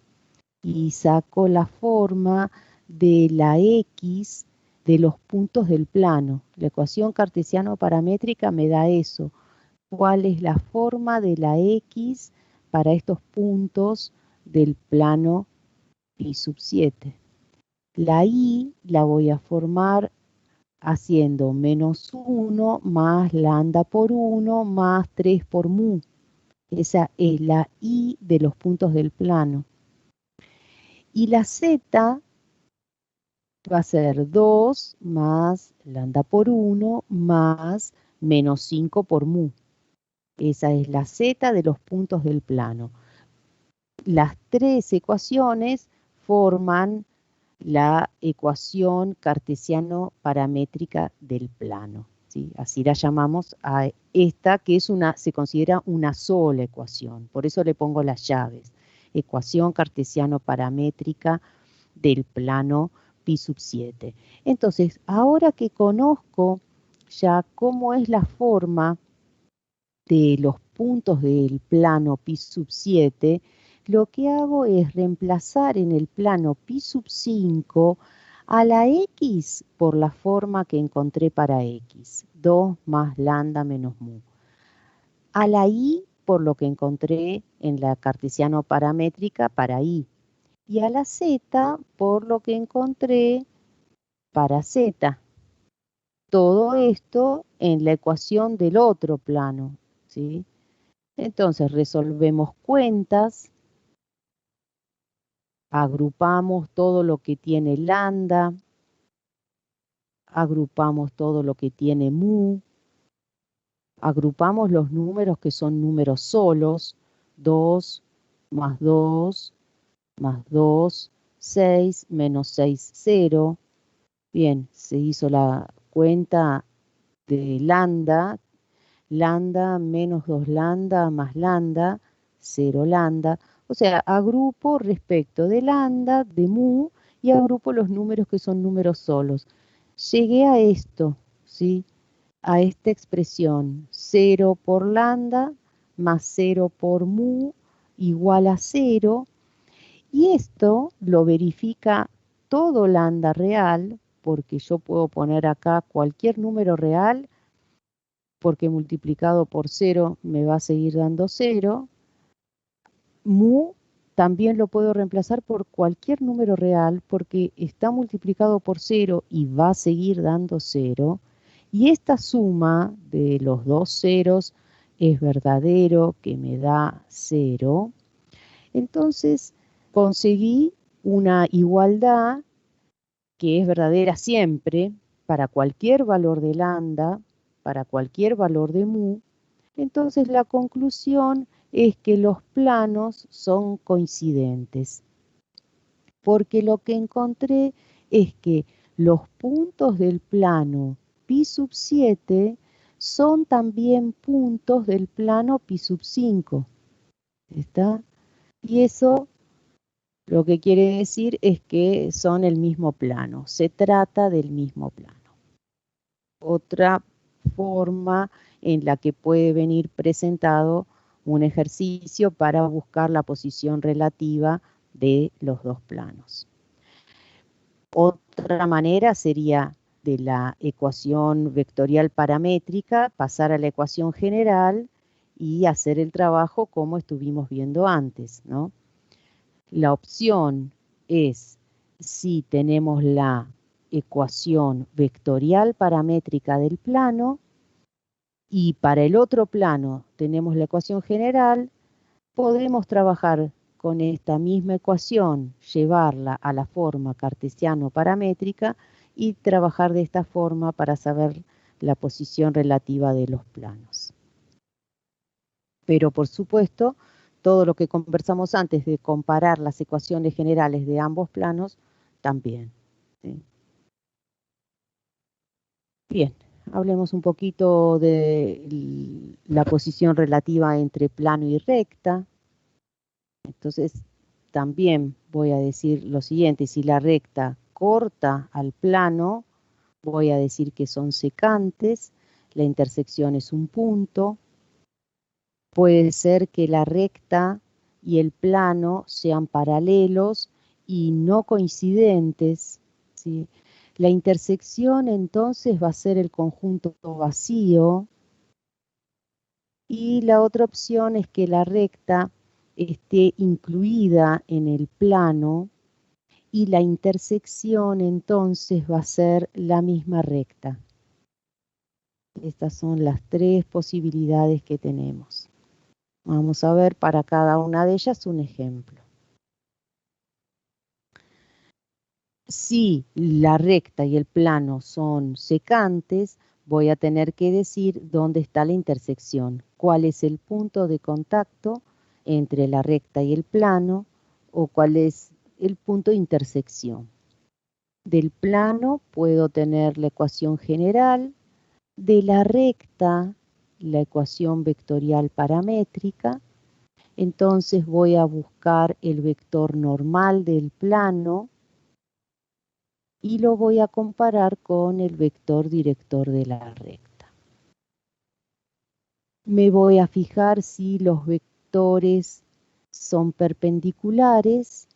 Y saco la forma de la x de los puntos del plano. La ecuación cartesiano paramétrica me da eso. ¿Cuál es la forma de la x para estos puntos del plano pi sub 7? La y la voy a formar haciendo menos 1 más lambda por 1 más 3 por mu. Esa es la y de los puntos del plano. Y la z va a ser 2 más lambda por 1 más menos 5 por mu. Esa es la z de los puntos del plano. Las tres ecuaciones forman la ecuación cartesiano-paramétrica del plano, ¿sí? Así la llamamos a esta, que es se considera una sola ecuación. Por eso le pongo las llaves. Ecuación cartesiano-paramétrica del plano pi sub 7. Entonces, ahora que conozco ya cómo es la forma de los puntos del plano pi sub 7, lo que hago es reemplazar en el plano pi sub 5 a la x por la forma que encontré para x, 2 más lambda menos mu. A la I por lo que encontré en la cartesiano paramétrica para I. Y a la Z por lo que encontré para Z. Todo esto en la ecuación del otro plano, ¿sí? Entonces resolvemos cuentas, agrupamos todo lo que tiene lambda, agrupamos todo lo que tiene mu, agrupamos los números que son números solos, 2 más 2 más 2, 6 menos 6, 0. Bien, se hizo la cuenta de lambda, lambda menos 2 lambda más lambda, 0 lambda. O sea, agrupo respecto de lambda, de mu, y agrupo los números que son números solos. Llegué a esto, ¿sí? A esta expresión, 0 por lambda más 0 por mu igual a 0. Y esto lo verifica todo lambda real, porque yo puedo poner acá cualquier número real, porque multiplicado por 0 me va a seguir dando 0. Mu también lo puedo reemplazar por cualquier número real, porque está multiplicado por 0 y va a seguir dando 0. Y esta suma de los dos ceros es verdadero, que me da 0. Entonces conseguí una igualdad que es verdadera siempre para cualquier valor de lambda, para cualquier valor de mu. Entonces la conclusión es que los planos son coincidentes, porque lo que encontré es que los puntos del plano pi sub 7 son también puntos del plano pi sub 5. ¿Está? Y eso lo que quiere decir es que son el mismo plano, se trata del mismo plano. Otra forma en la que puede venir presentado un ejercicio para buscar la posición relativa de los dos planos. Otra manera sería de la ecuación vectorial paramétrica pasar a la ecuación general y hacer el trabajo como estuvimos viendo antes, ¿no? La opción es si tenemos la ecuación vectorial paramétrica del plano y para el otro plano tenemos la ecuación general, podemos trabajar con esta misma ecuación, llevarla a la forma cartesiano paramétrica y trabajar de esta forma para saber la posición relativa de los planos. Pero por supuesto, todo lo que conversamos antes de comparar las ecuaciones generales de ambos planos, también. ¿Sí? Bien, hablemos un poquito de la posición relativa entre plano y recta. Entonces, también voy a decir lo siguiente, si la recta corta al plano, voy a decir que son secantes, la intersección es un punto. Puede ser que la recta y el plano sean paralelos y no coincidentes, ¿sí? La intersección entonces va a ser el conjunto vacío y la otra opción es que la recta esté incluida en el plano y la intersección entonces va a ser la misma recta. Estas son las tres posibilidades que tenemos. Vamos a ver para cada una de ellas un ejemplo. Si la recta y el plano son secantes, voy a tener que decir dónde está la intersección, cuál es el punto de contacto entre la recta y el plano o cuál es el punto de intersección. Del plano puedo tener la ecuación general, de la recta la ecuación vectorial paramétrica. Entonces voy a buscar el vector normal del plano y lo voy a comparar con el vector director de la recta. Me voy a fijar si los vectores son perpendiculares,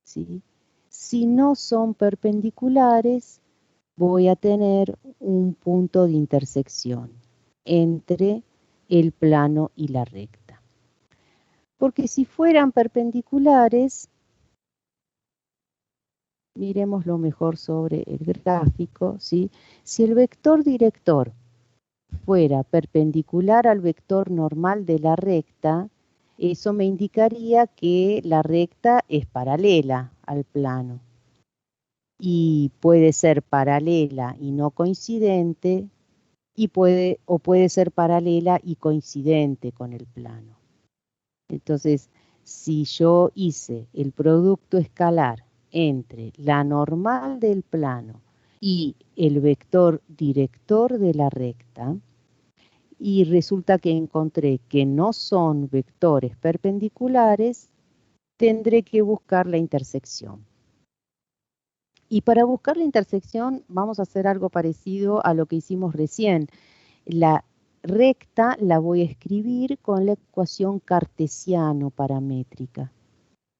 ¿sí? Si no son perpendiculares, voy a tener un punto de intersección entre el plano y la recta. Porque si fueran perpendiculares, miremoslo mejor sobre el gráfico, ¿sí? Si el vector director fuera perpendicular al vector normal de la recta, eso me indicaría que la recta es paralela al plano. Y puede ser paralela y no coincidente, o puede ser paralela y coincidente con el plano. Entonces, si yo hice el producto escalar entre la normal del plano y el vector director de la recta, y resulta que encontré que no son vectores perpendiculares, tendré que buscar la intersección. Y para buscar la intersección vamos a hacer algo parecido a lo que hicimos recién. La recta la voy a escribir con la ecuación cartesiano-paramétrica,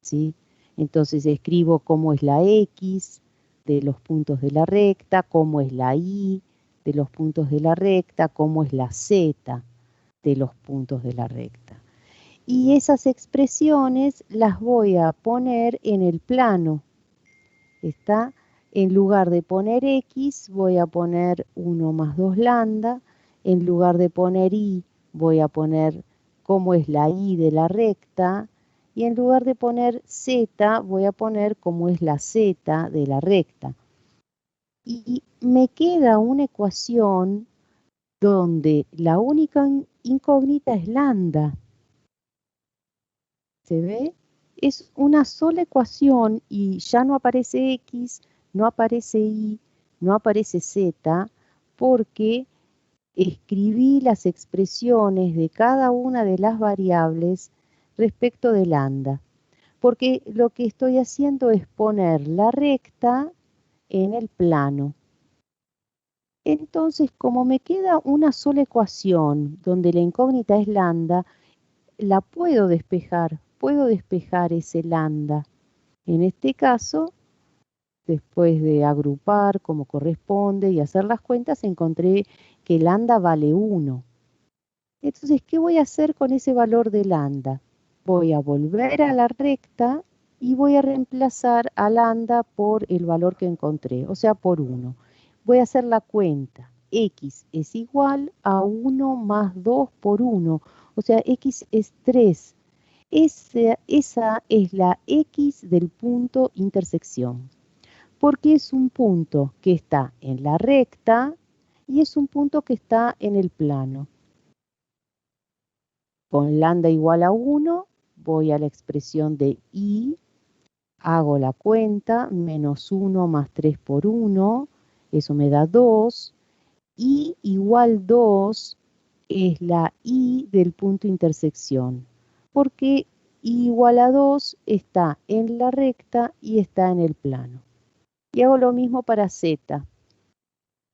¿sí? Entonces escribo cómo es la X de los puntos de la recta, cómo es la Y de los puntos de la recta, cómo es la Z de los puntos de la recta. Y esas expresiones las voy a poner en el plano. ¿Está? En lugar de poner X, voy a poner 1 más 2 lambda. En lugar de poner Y, voy a poner cómo es la Y de la recta. Y en lugar de poner Z, voy a poner cómo es la Z de la recta. Y me queda una ecuación donde la única incógnita es lambda. ¿Se ve? Es una sola ecuación y ya no aparece X, no aparece Y, no aparece Z, porque escribí las expresiones de cada una de las variables respecto de lambda. Porque lo que estoy haciendo es poner la recta en el plano. Entonces, como me queda una sola ecuación donde la incógnita es lambda, la puedo despejar ese lambda. En este caso, después de agrupar como corresponde y hacer las cuentas, encontré que lambda vale 1. Entonces, ¿qué voy a hacer con ese valor de lambda? Voy a volver a la recta y voy a reemplazar a lambda por el valor que encontré, o sea, por 1. Voy a hacer la cuenta. X es igual a 1 más 2 por 1, o sea, X es 3. Esa es la X del punto intersección, porque es un punto que está en la recta y es un punto que está en el plano. Con lambda igual a 1, voy a la expresión de Y, hago la cuenta, menos 1 más 3 por 1, eso me da 2, Y igual 2 es la Y del punto intersección, porque Y igual a 2 está en la recta y está en el plano. Y hago lo mismo para Z.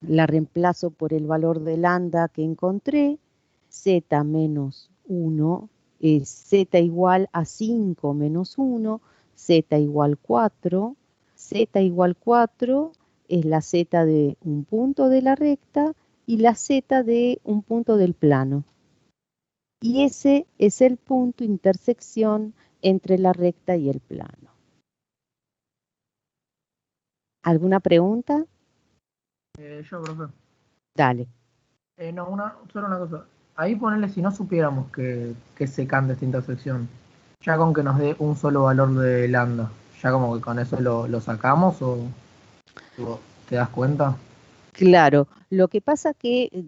La reemplazo por el valor de lambda que encontré. Z menos 1 es Z igual a 5 menos 1, Z igual 4. Z igual 4 es la Z de un punto de la recta y la Z de un punto del plano. Y ese es el punto intersección entre la recta y el plano. ¿Alguna pregunta? Yo, profe. Dale. No, solo una cosa. Ahí ponerle, si no supiéramos que se cambia esta intersección, ya con que nos dé un solo valor de lambda, ya como que con eso lo sacamos o te das cuenta. Claro, lo que pasa que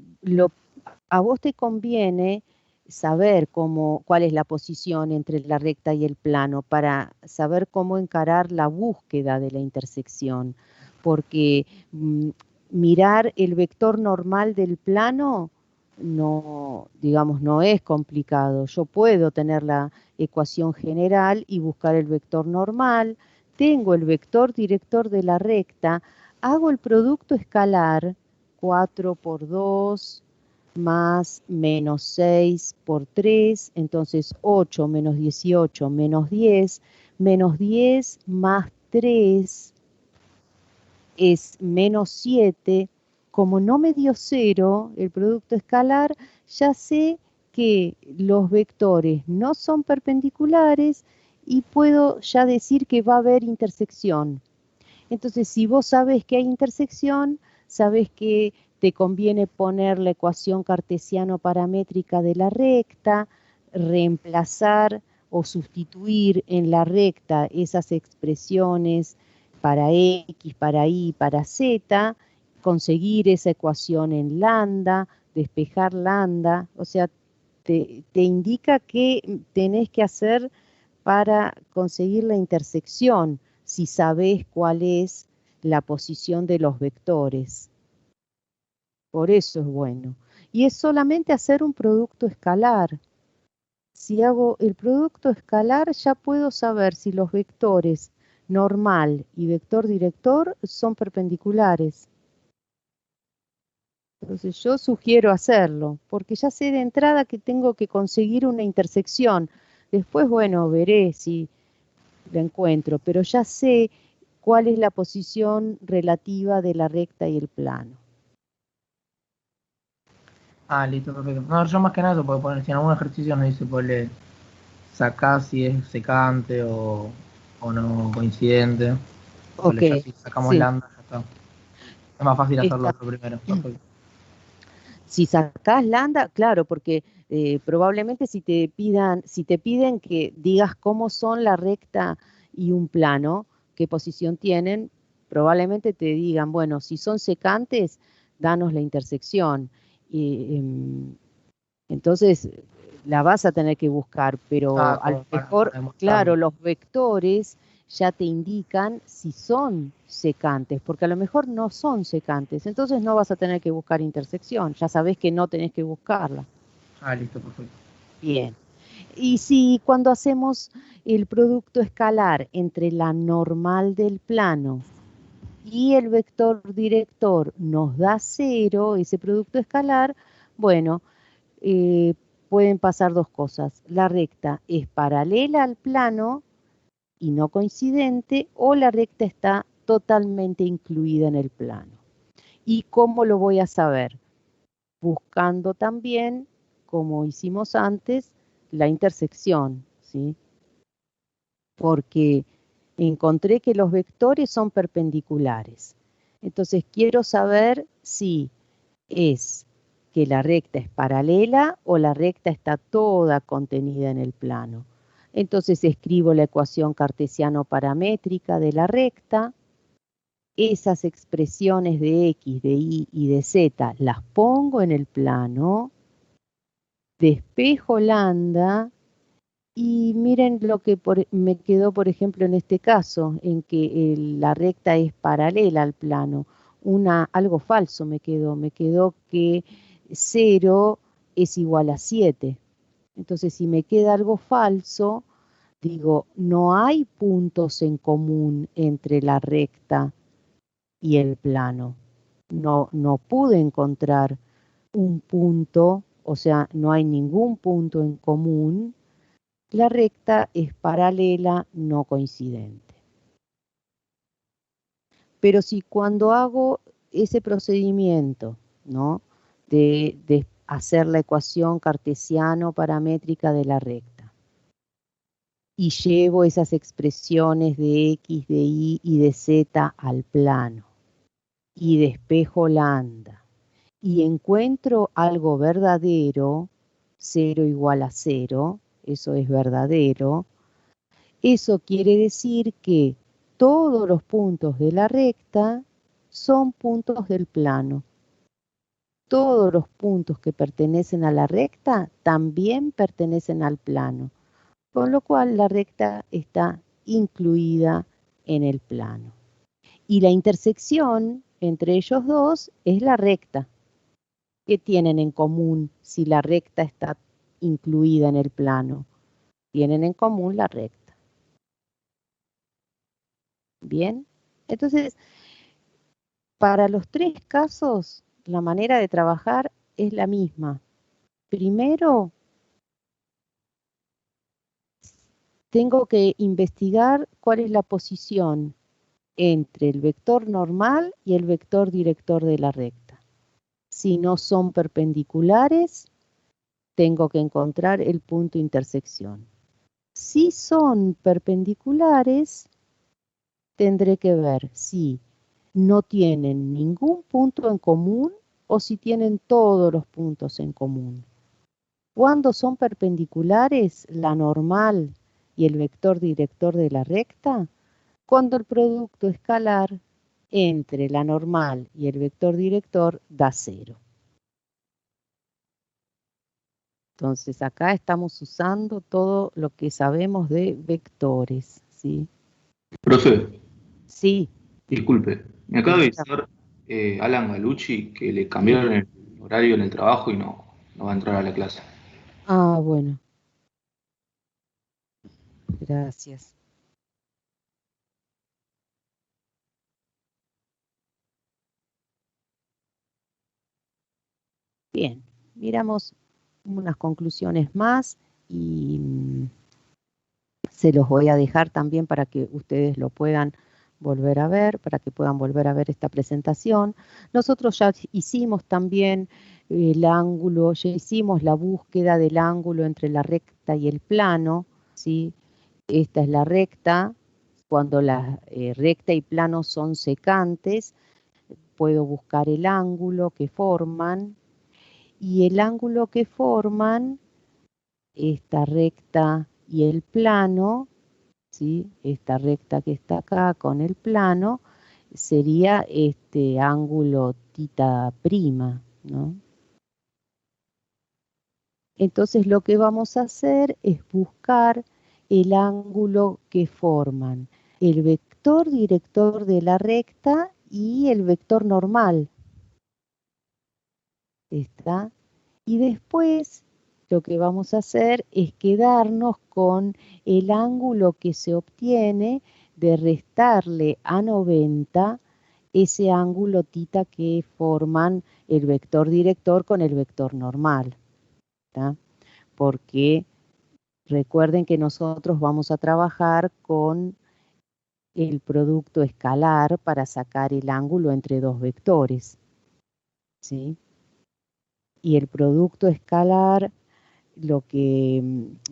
a vos te conviene saber cuál es la posición entre la recta y el plano para saber cómo encarar la búsqueda de la intersección, porque mirar el vector normal del plano no, digamos, no es complicado. Yo puedo tener la ecuación general y buscar el vector normal, tengo el vector director de la recta, hago el producto escalar 4 por 2 más menos 6 por 3, entonces 8 menos 18 menos 10 más 3 es menos 7. Como no me dio 0 el producto escalar, ya sé que los vectores no son perpendiculares y puedo ya decir que va a haber intersección. Entonces, si vos sabés que hay intersección, sabés que te conviene poner la ecuación cartesiano-paramétrica de la recta, reemplazar o sustituir en la recta esas expresiones para X, para Y, para Z, conseguir esa ecuación en lambda, despejar lambda, o sea, te indica qué tenés que hacer para conseguir la intersección, si sabés cuál es la posición de los vectores. Por eso es bueno. Y es solamente hacer un producto escalar. Si hago el producto escalar, ya puedo saber si los vectores normal y vector director son perpendiculares. Entonces yo sugiero hacerlo, porque ya sé de entrada que tengo que conseguir una intersección. Después, bueno, veré si la encuentro, pero ya sé cuál es la posición relativa de la recta y el plano. Ah, listo, perfecto. No, yo más que nada eso, porque poner, si en algún ejercicio nos dice, ponle, sacá si es secante o no coincidente. Ok, Ponle, ya si sacamos sí, lambda, ya está. Es más fácil hacerlo está. lo primero. Perfecto. Si sacás lambda, claro, porque probablemente si te piden que digas cómo son la recta y un plano, qué posición tienen, probablemente te digan, bueno, si son secantes, danos la intersección. Entonces la vas a tener que buscar, pero Ah, a lo como mejor, para claro, demostrarlo. los vectores ya te indican si son secantes, porque a lo mejor no son secantes, entonces no vas a tener que buscar intersección, ya sabés que no tenés que buscarla. Ah, listo, perfecto. Bien. Y si cuando hacemos el producto escalar entre la normal del plano y el vector director nos da 0, ese producto escalar, bueno, eh, pueden pasar dos cosas. La recta es paralela al plano y no coincidente, o la recta está totalmente incluida en el plano. ¿Y cómo lo voy a saber? Buscando también, como hicimos antes, la intersección, ¿sí? Porque encontré que los vectores son perpendiculares. Entonces quiero saber si es que la recta es paralela o la recta está toda contenida en el plano. Entonces escribo la ecuación cartesiano-paramétrica de la recta, esas expresiones de X, de Y y de Z las pongo en el plano, despejo lambda y miren lo que me quedó, por ejemplo, en este caso, en que la recta es paralela al plano. Algo falso me quedó que 0 es igual a 7. Entonces, si me queda algo falso, digo, no hay puntos en común entre la recta y el plano. No pude encontrar un punto, o sea, no hay ningún punto en común. La recta es paralela, no coincidente. Pero si cuando hago ese procedimiento, ¿no?, de hacer la ecuación cartesiano-paramétrica de la recta y llevo esas expresiones de X, de Y y de Z al plano y despejo lambda y encuentro algo verdadero, 0 igual a 0, eso es verdadero. Eso quiere decir que todos los puntos de la recta son puntos del plano. Todos los puntos que pertenecen a la recta también pertenecen al plano, con lo cual la recta está incluida en el plano. Y la intersección entre ellos dos es la recta. ¿Qué tienen en común si la recta está incluida en el plano? Tienen en común la recta. Bien, entonces, para los tres casos, la manera de trabajar es la misma. Primero, tengo que investigar cuál es la posición entre el vector normal y el vector director de la recta. Si no son perpendiculares, tengo que encontrar el punto de intersección. Si son perpendiculares, tendré que ver si no tienen ningún punto en común o si tienen todos los puntos en común. Cuando son perpendiculares, la normal y el vector director de la recta, cuando el producto escalar entre la normal y el vector director da 0. Entonces acá estamos usando todo lo que sabemos de vectores, ¿sí? Profe, Sí. disculpe, me acaba de avisar Alan Galucci que le cambiaron el horario en el trabajo y no va a entrar a la clase. Ah, bueno. Gracias. Bien, miramos unas conclusiones más y se los voy a dejar también para que ustedes lo puedan volver a ver, para que puedan volver a ver esta presentación. Nosotros ya hicimos también el ángulo, ya hicimos la búsqueda del ángulo entre la recta y el plano, ¿sí? Esta es la recta. Cuando la recta y plano son secantes, puedo buscar el ángulo que forman, y el ángulo que forman esta recta y el plano, ¿sí? Esta recta que está acá con el plano, sería este ángulo θ', ¿no? Entonces lo que vamos a hacer es buscar el ángulo que forman el vector director de la recta y el vector normal. ¿Está? Y después lo que vamos a hacer es quedarnos con el ángulo que se obtiene de restarle a 90 ese ángulo θ que forman el vector director con el vector normal, ¿tá? Porque recuerden que nosotros vamos a trabajar con el producto escalar para sacar el ángulo entre dos vectores, ¿sí? Y el producto escalar lo que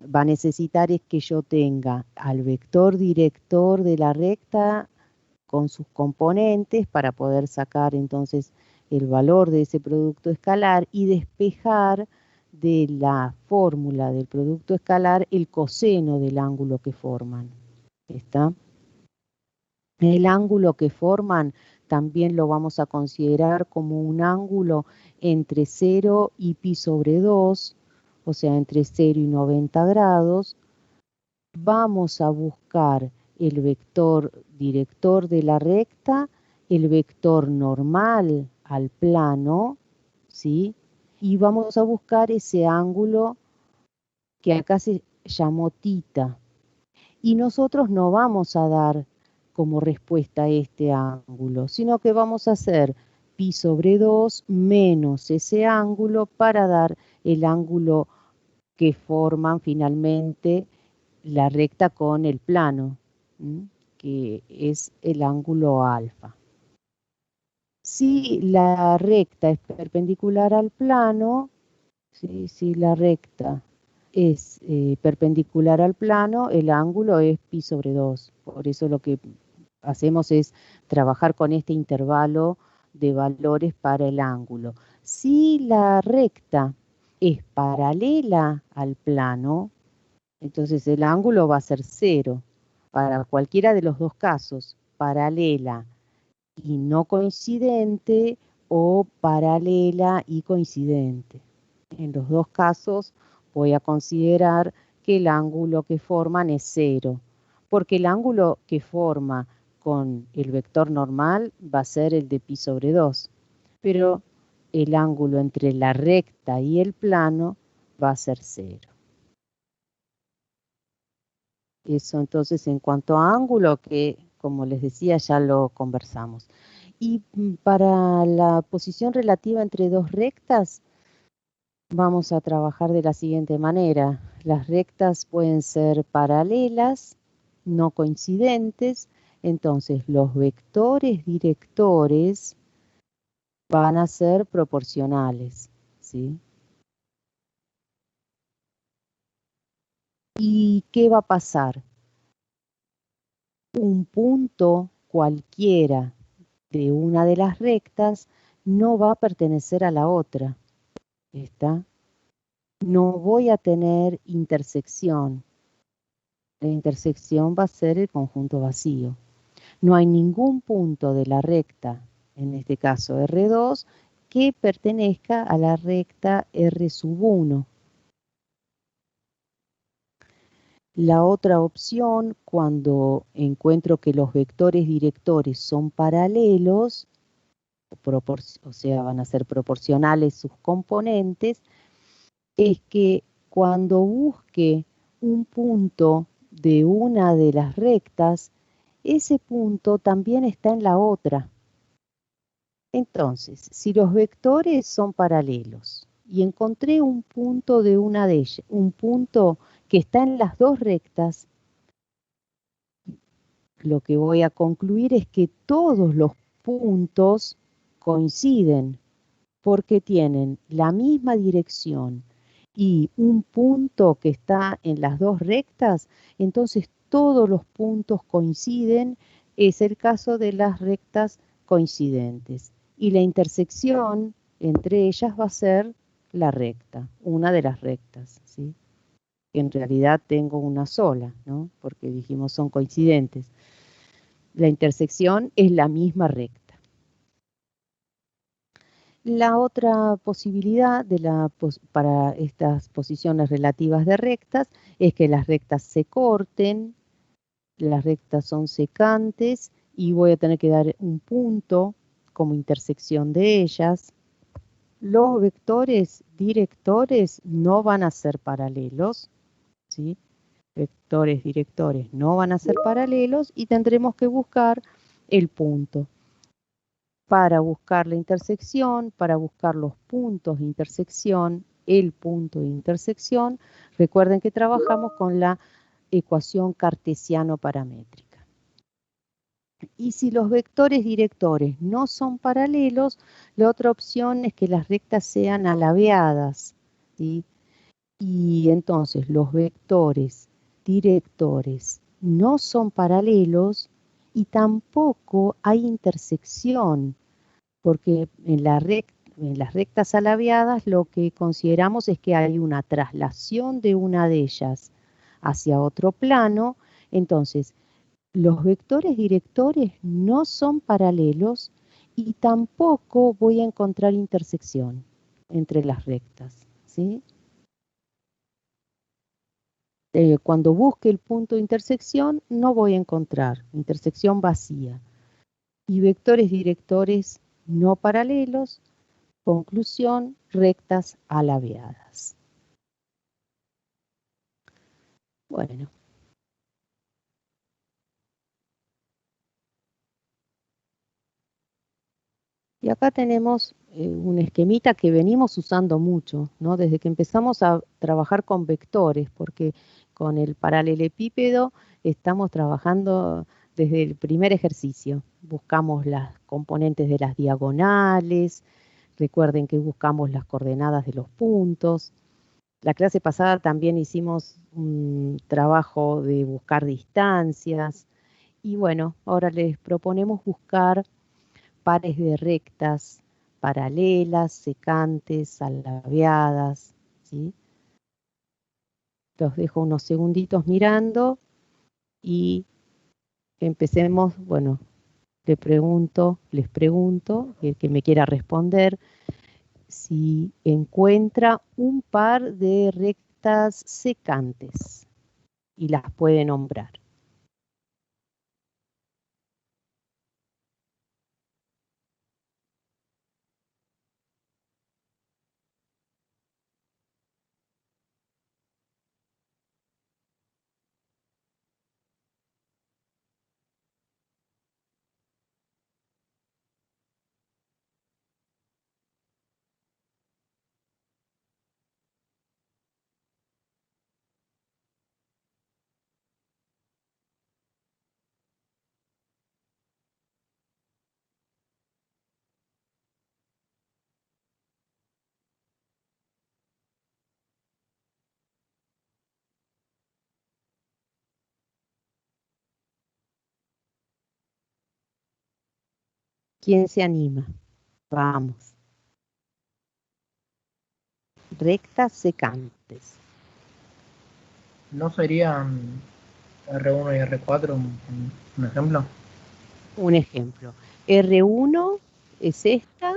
va a necesitar es que yo tenga al vector director de la recta con sus componentes para poder sacar entonces el valor de ese producto escalar y despejar de la fórmula del producto escalar el coseno del ángulo que forman. ¿Está? El ángulo que forman también lo vamos a considerar como un ángulo entre 0 y π/2, o sea, entre 0 y 90 grados. Vamos a buscar el vector director de la recta, el vector normal al plano, ¿sí? Y vamos a buscar ese ángulo que acá se llamó θ. Y nosotros no vamos a dar como respuesta a este ángulo, sino que vamos a hacer π/2 menos ese ángulo para dar el ángulo que forman finalmente la recta con el plano, que es el ángulo alfa. Si la recta es perpendicular al plano, ¿sí? Si la recta es perpendicular al plano, el ángulo es π/2. Por eso lo que hacemos es trabajar con este intervalo de valores para el ángulo. Si la recta es paralela al plano, entonces el ángulo va a ser 0 para cualquiera de los dos casos, paralela y no coincidente o paralela y coincidente. En los dos casos voy a considerar que el ángulo que forman es 0, porque el ángulo que forma con el vector normal va a ser el de π/2, pero el ángulo entre la recta y el plano va a ser 0. Eso entonces en cuanto a ángulo, que como les decía ya lo conversamos. Y para la posición relativa entre dos rectas, vamos a trabajar de la siguiente manera. Las rectas pueden ser paralelas, no coincidentes, entonces los vectores directores van a ser proporcionales, ¿sí? ¿Y qué va a pasar? Un punto cualquiera de una de las rectas no va a pertenecer a la otra. ¿Está? No voy a tener intersección. La intersección va a ser el conjunto vacío. No hay ningún punto de la recta, en este caso R2, que pertenezca a la recta R1. La otra opción, cuando encuentro que los vectores directores son paralelos, o sea, van a ser proporcionales sus componentes, es que cuando busque un punto de una de las rectas, ese punto también está en la otra. Entonces, si los vectores son paralelos y encontré un punto de una de ellas, un punto que está en las dos rectas, lo que voy a concluir es que todos los puntos coinciden porque tienen la misma dirección y un punto que está en las dos rectas, entonces todos los puntos coinciden, es el caso de las rectas coincidentes. Y la intersección entre ellas va a ser la recta, una de las rectas, ¿sí? En realidad tengo una sola, ¿no? Porque dijimos son coincidentes. La intersección es la misma recta. La otra posibilidad para estas posiciones relativas de rectas es que las rectas se corten, las rectas son secantes y voy a tener que dar un punto como intersección de ellas. Los vectores directores no van a ser paralelos, ¿sí? Vectores directores no van a ser paralelos y tendremos que buscar el punto. Para buscar la intersección, para buscar los puntos de intersección, el punto de intersección, recuerden que trabajamos con la ecuación cartesiano-paramétrica. Y si los vectores directores no son paralelos, la otra opción es que las rectas sean alabeadas, ¿sí? Y entonces los vectores directores no son paralelos y tampoco hay intersección, porque en las rectas alabeadas lo que consideramos es que hay una traslación de una de ellas hacia otro plano, entonces los vectores directores no son paralelos y tampoco voy a encontrar intersección entre las rectas, ¿sí? Cuando busque el punto de intersección no voy a encontrar intersección vacía. Y vectores directores no paralelos, conclusión, rectas alabeadas. Bueno. Y acá tenemos un esquemita que venimos usando mucho, ¿no? Desde que empezamos a trabajar con vectores, porque con el paralelepípedo estamos trabajando desde el primer ejercicio. Buscamos las componentes de las diagonales, recuerden que buscamos las coordenadas de los puntos. La clase pasada también hicimos un trabajo de buscar distancias. Y bueno, ahora les proponemos buscar pares de rectas paralelas, secantes, alabeadas, ¿sí? Los dejo unos segunditos mirando y empecemos, bueno, les pregunto, el que me quiera responder, si encuentra un par de rectas secantes y las puede nombrar. ¿Quién se anima? Vamos. Rectas secantes. ¿No serían R1 y R4 un ejemplo? Un ejemplo. R1 es esta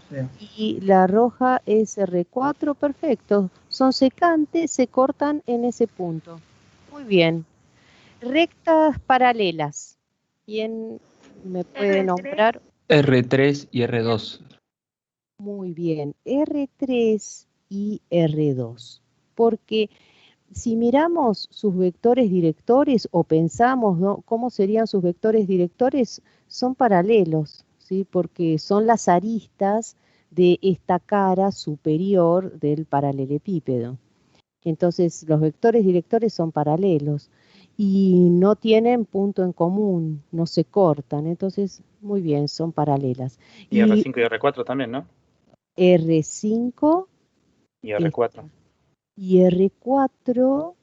Sí. y la roja es R4, perfecto. Son secantes, se cortan en ese punto. Muy bien. Rectas paralelas. ¿Quién me puede nombrar? R3 y R2. Muy bien. R3 y R2. Porque si miramos sus vectores directores o pensamos, ¿no?, cómo serían sus vectores directores, son paralelos, ¿sí? Porque son las aristas de esta cara superior del paralelepípedo. Entonces, los vectores directores son paralelos y no tienen punto en común, no se cortan. Entonces, muy bien, son paralelas. Y R5 y R4 también, ¿no? R5 Y R4. y R4,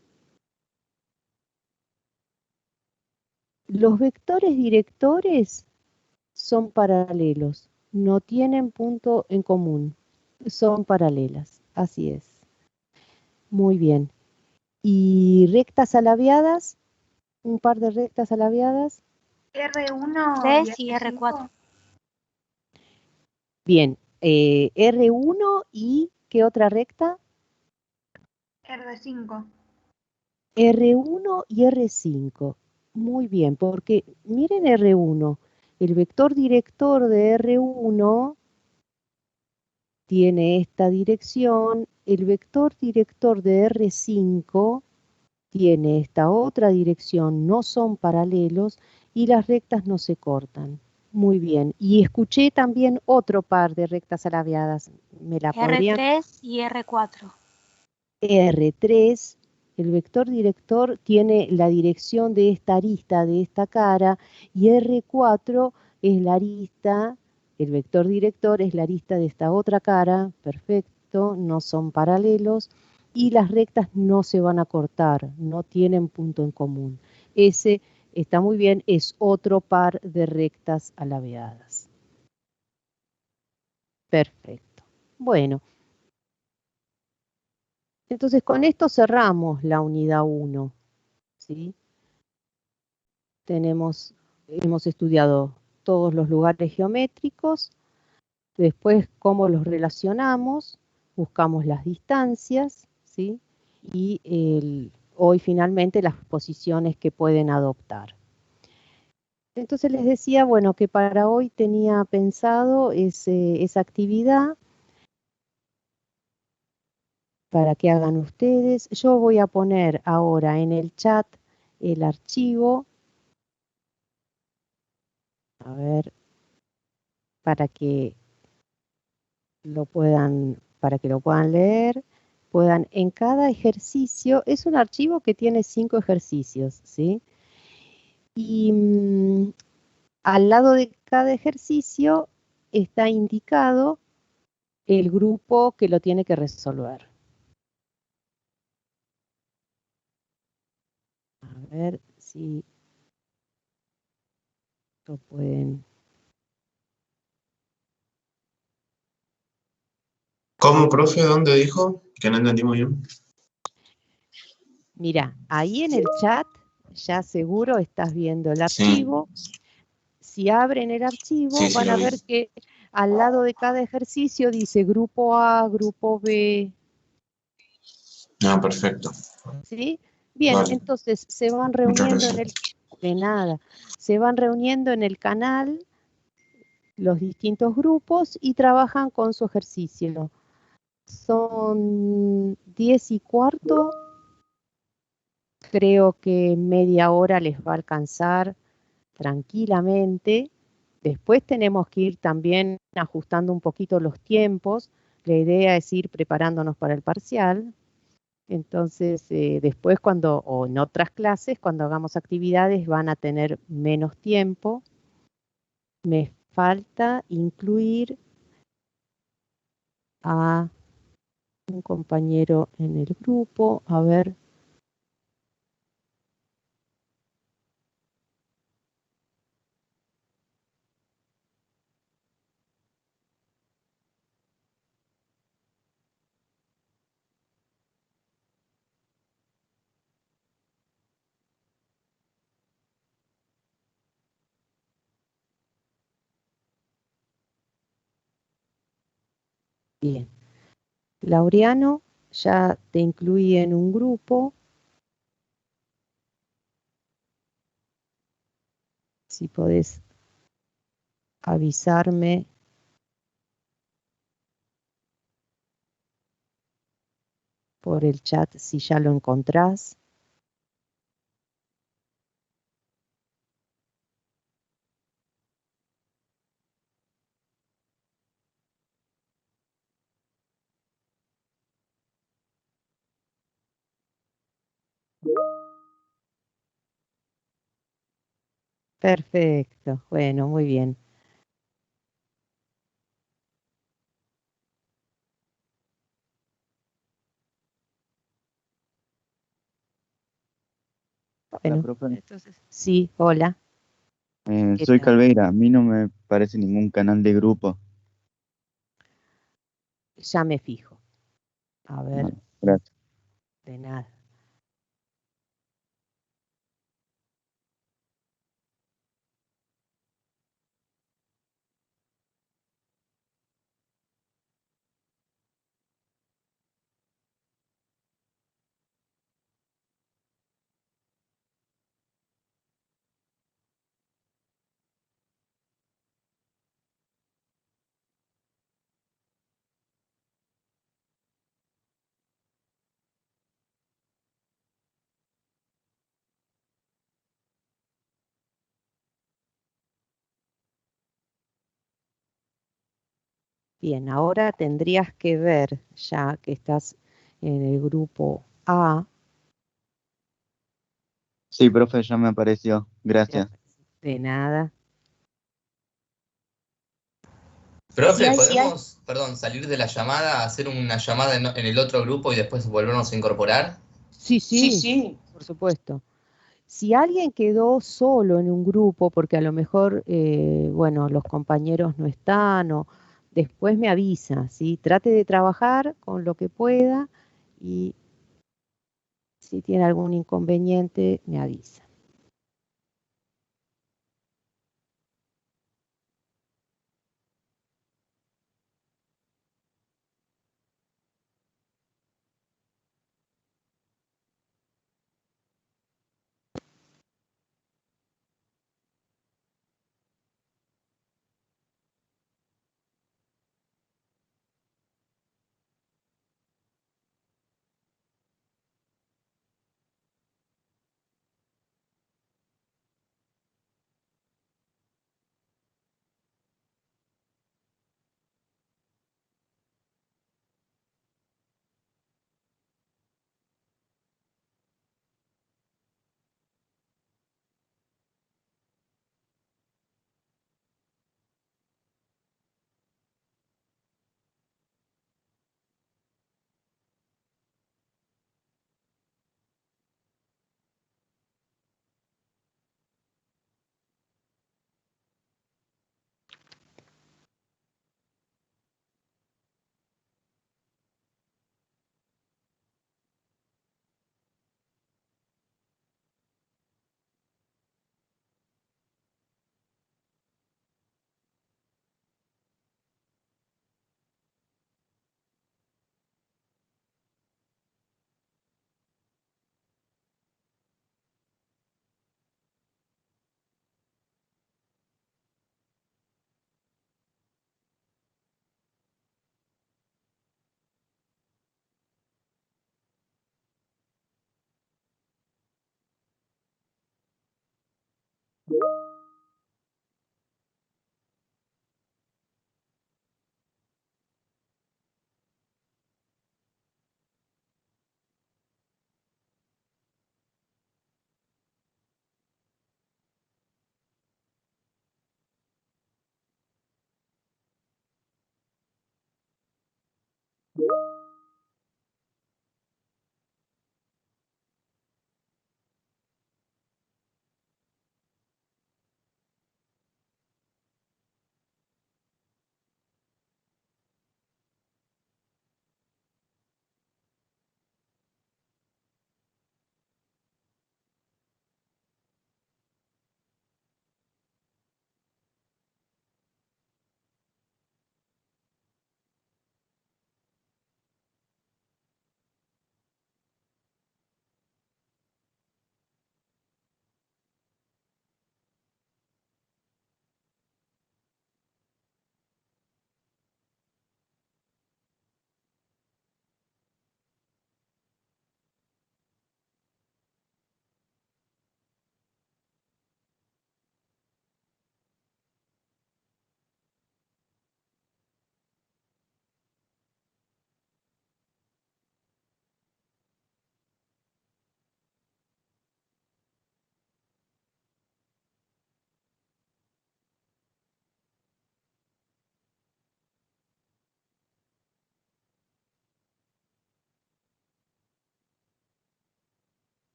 los vectores directores son paralelos, no tienen punto en común, son paralelas, así es. Muy bien. ¿Y rectas alabeadas? Un par de rectas alabeadas. R1 3 y R4. Bien, R1 y ¿qué otra recta? R5. R1 y R5. Muy bien, porque miren R1, el vector director de R1 tiene esta dirección, el vector director de R5 tiene esta otra dirección, no son paralelos y las rectas no se cortan. Muy bien, y escuché también otro par de rectas alabeadas. ¿Me la podrían? R3 y R4. R3, el vector director tiene la dirección de esta arista, de esta cara, y R4 es la arista, el vector director es la arista de esta otra cara, perfecto, no son paralelos, y las rectas no se van a cortar, no tienen punto en común. Ese está muy bien, es otro par de rectas alabeadas. Perfecto. Bueno. Entonces, con esto cerramos la unidad 1, ¿sí? Hemos estudiado todos los lugares geométricos, después cómo los relacionamos, buscamos las distancias, ¿sí? Y hoy finalmente las posiciones que pueden adoptar. Entonces les decía, bueno, que para hoy tenía pensado esa actividad para que hagan ustedes. Yo voy a poner ahora en el chat el archivo, a ver, para que lo puedan leer, puedan en cada ejercicio, es un archivo que tiene 5 ejercicios, ¿sí? Y al lado de cada ejercicio está indicado el grupo que lo tiene que resolver. A ver si lo pueden. ¿Cómo, profe? ¿Dónde dijo? Que no entendí muy bien. Mira, ahí en el chat ya seguro estás viendo el Sí, archivo. Si abren el archivo, sí, van lo a vi. ver que al lado de cada ejercicio dice grupo A, grupo B, Ah, perfecto. ¿sí? Bien, Vale, entonces se van muchas reuniendo gracias. de nada, se van reuniendo en el canal los distintos grupos y trabajan con su ejercicio. Son 10:15, creo que media hora les va a alcanzar tranquilamente. Después tenemos que ir también ajustando un poquito los tiempos. La idea es ir preparándonos para el parcial. Entonces, después o en otras clases, cuando hagamos actividades, van a tener menos tiempo. Me falta incluir a un compañero en el grupo. A ver. Bien. Laureano, ya te incluí en un grupo. Si podés avisarme. Por el chat si ya lo encontrás. Perfecto, bueno, muy bien. Hola, Bueno, profe. entonces, sí, hola. ¿Qué Soy tal? Calveira. A mí no me parece ningún canal de grupo. Ya me fijo. A No, ver, gracias. de nada. Bien, ahora tendrías que ver, ya que estás en el grupo A, Sí, profe, ya me apareció. Gracias. de nada. Profe, ¿podemos, perdón, salir de la llamada, hacer una llamada en el otro grupo y después volvernos a incorporar? Sí, Sí, sí, sí. por supuesto. Si alguien quedó solo en un grupo, porque a lo mejor, bueno, los compañeros no están, o después me avisa, ¿sí? Trate de trabajar con lo que pueda y si tiene algún inconveniente, me avisa.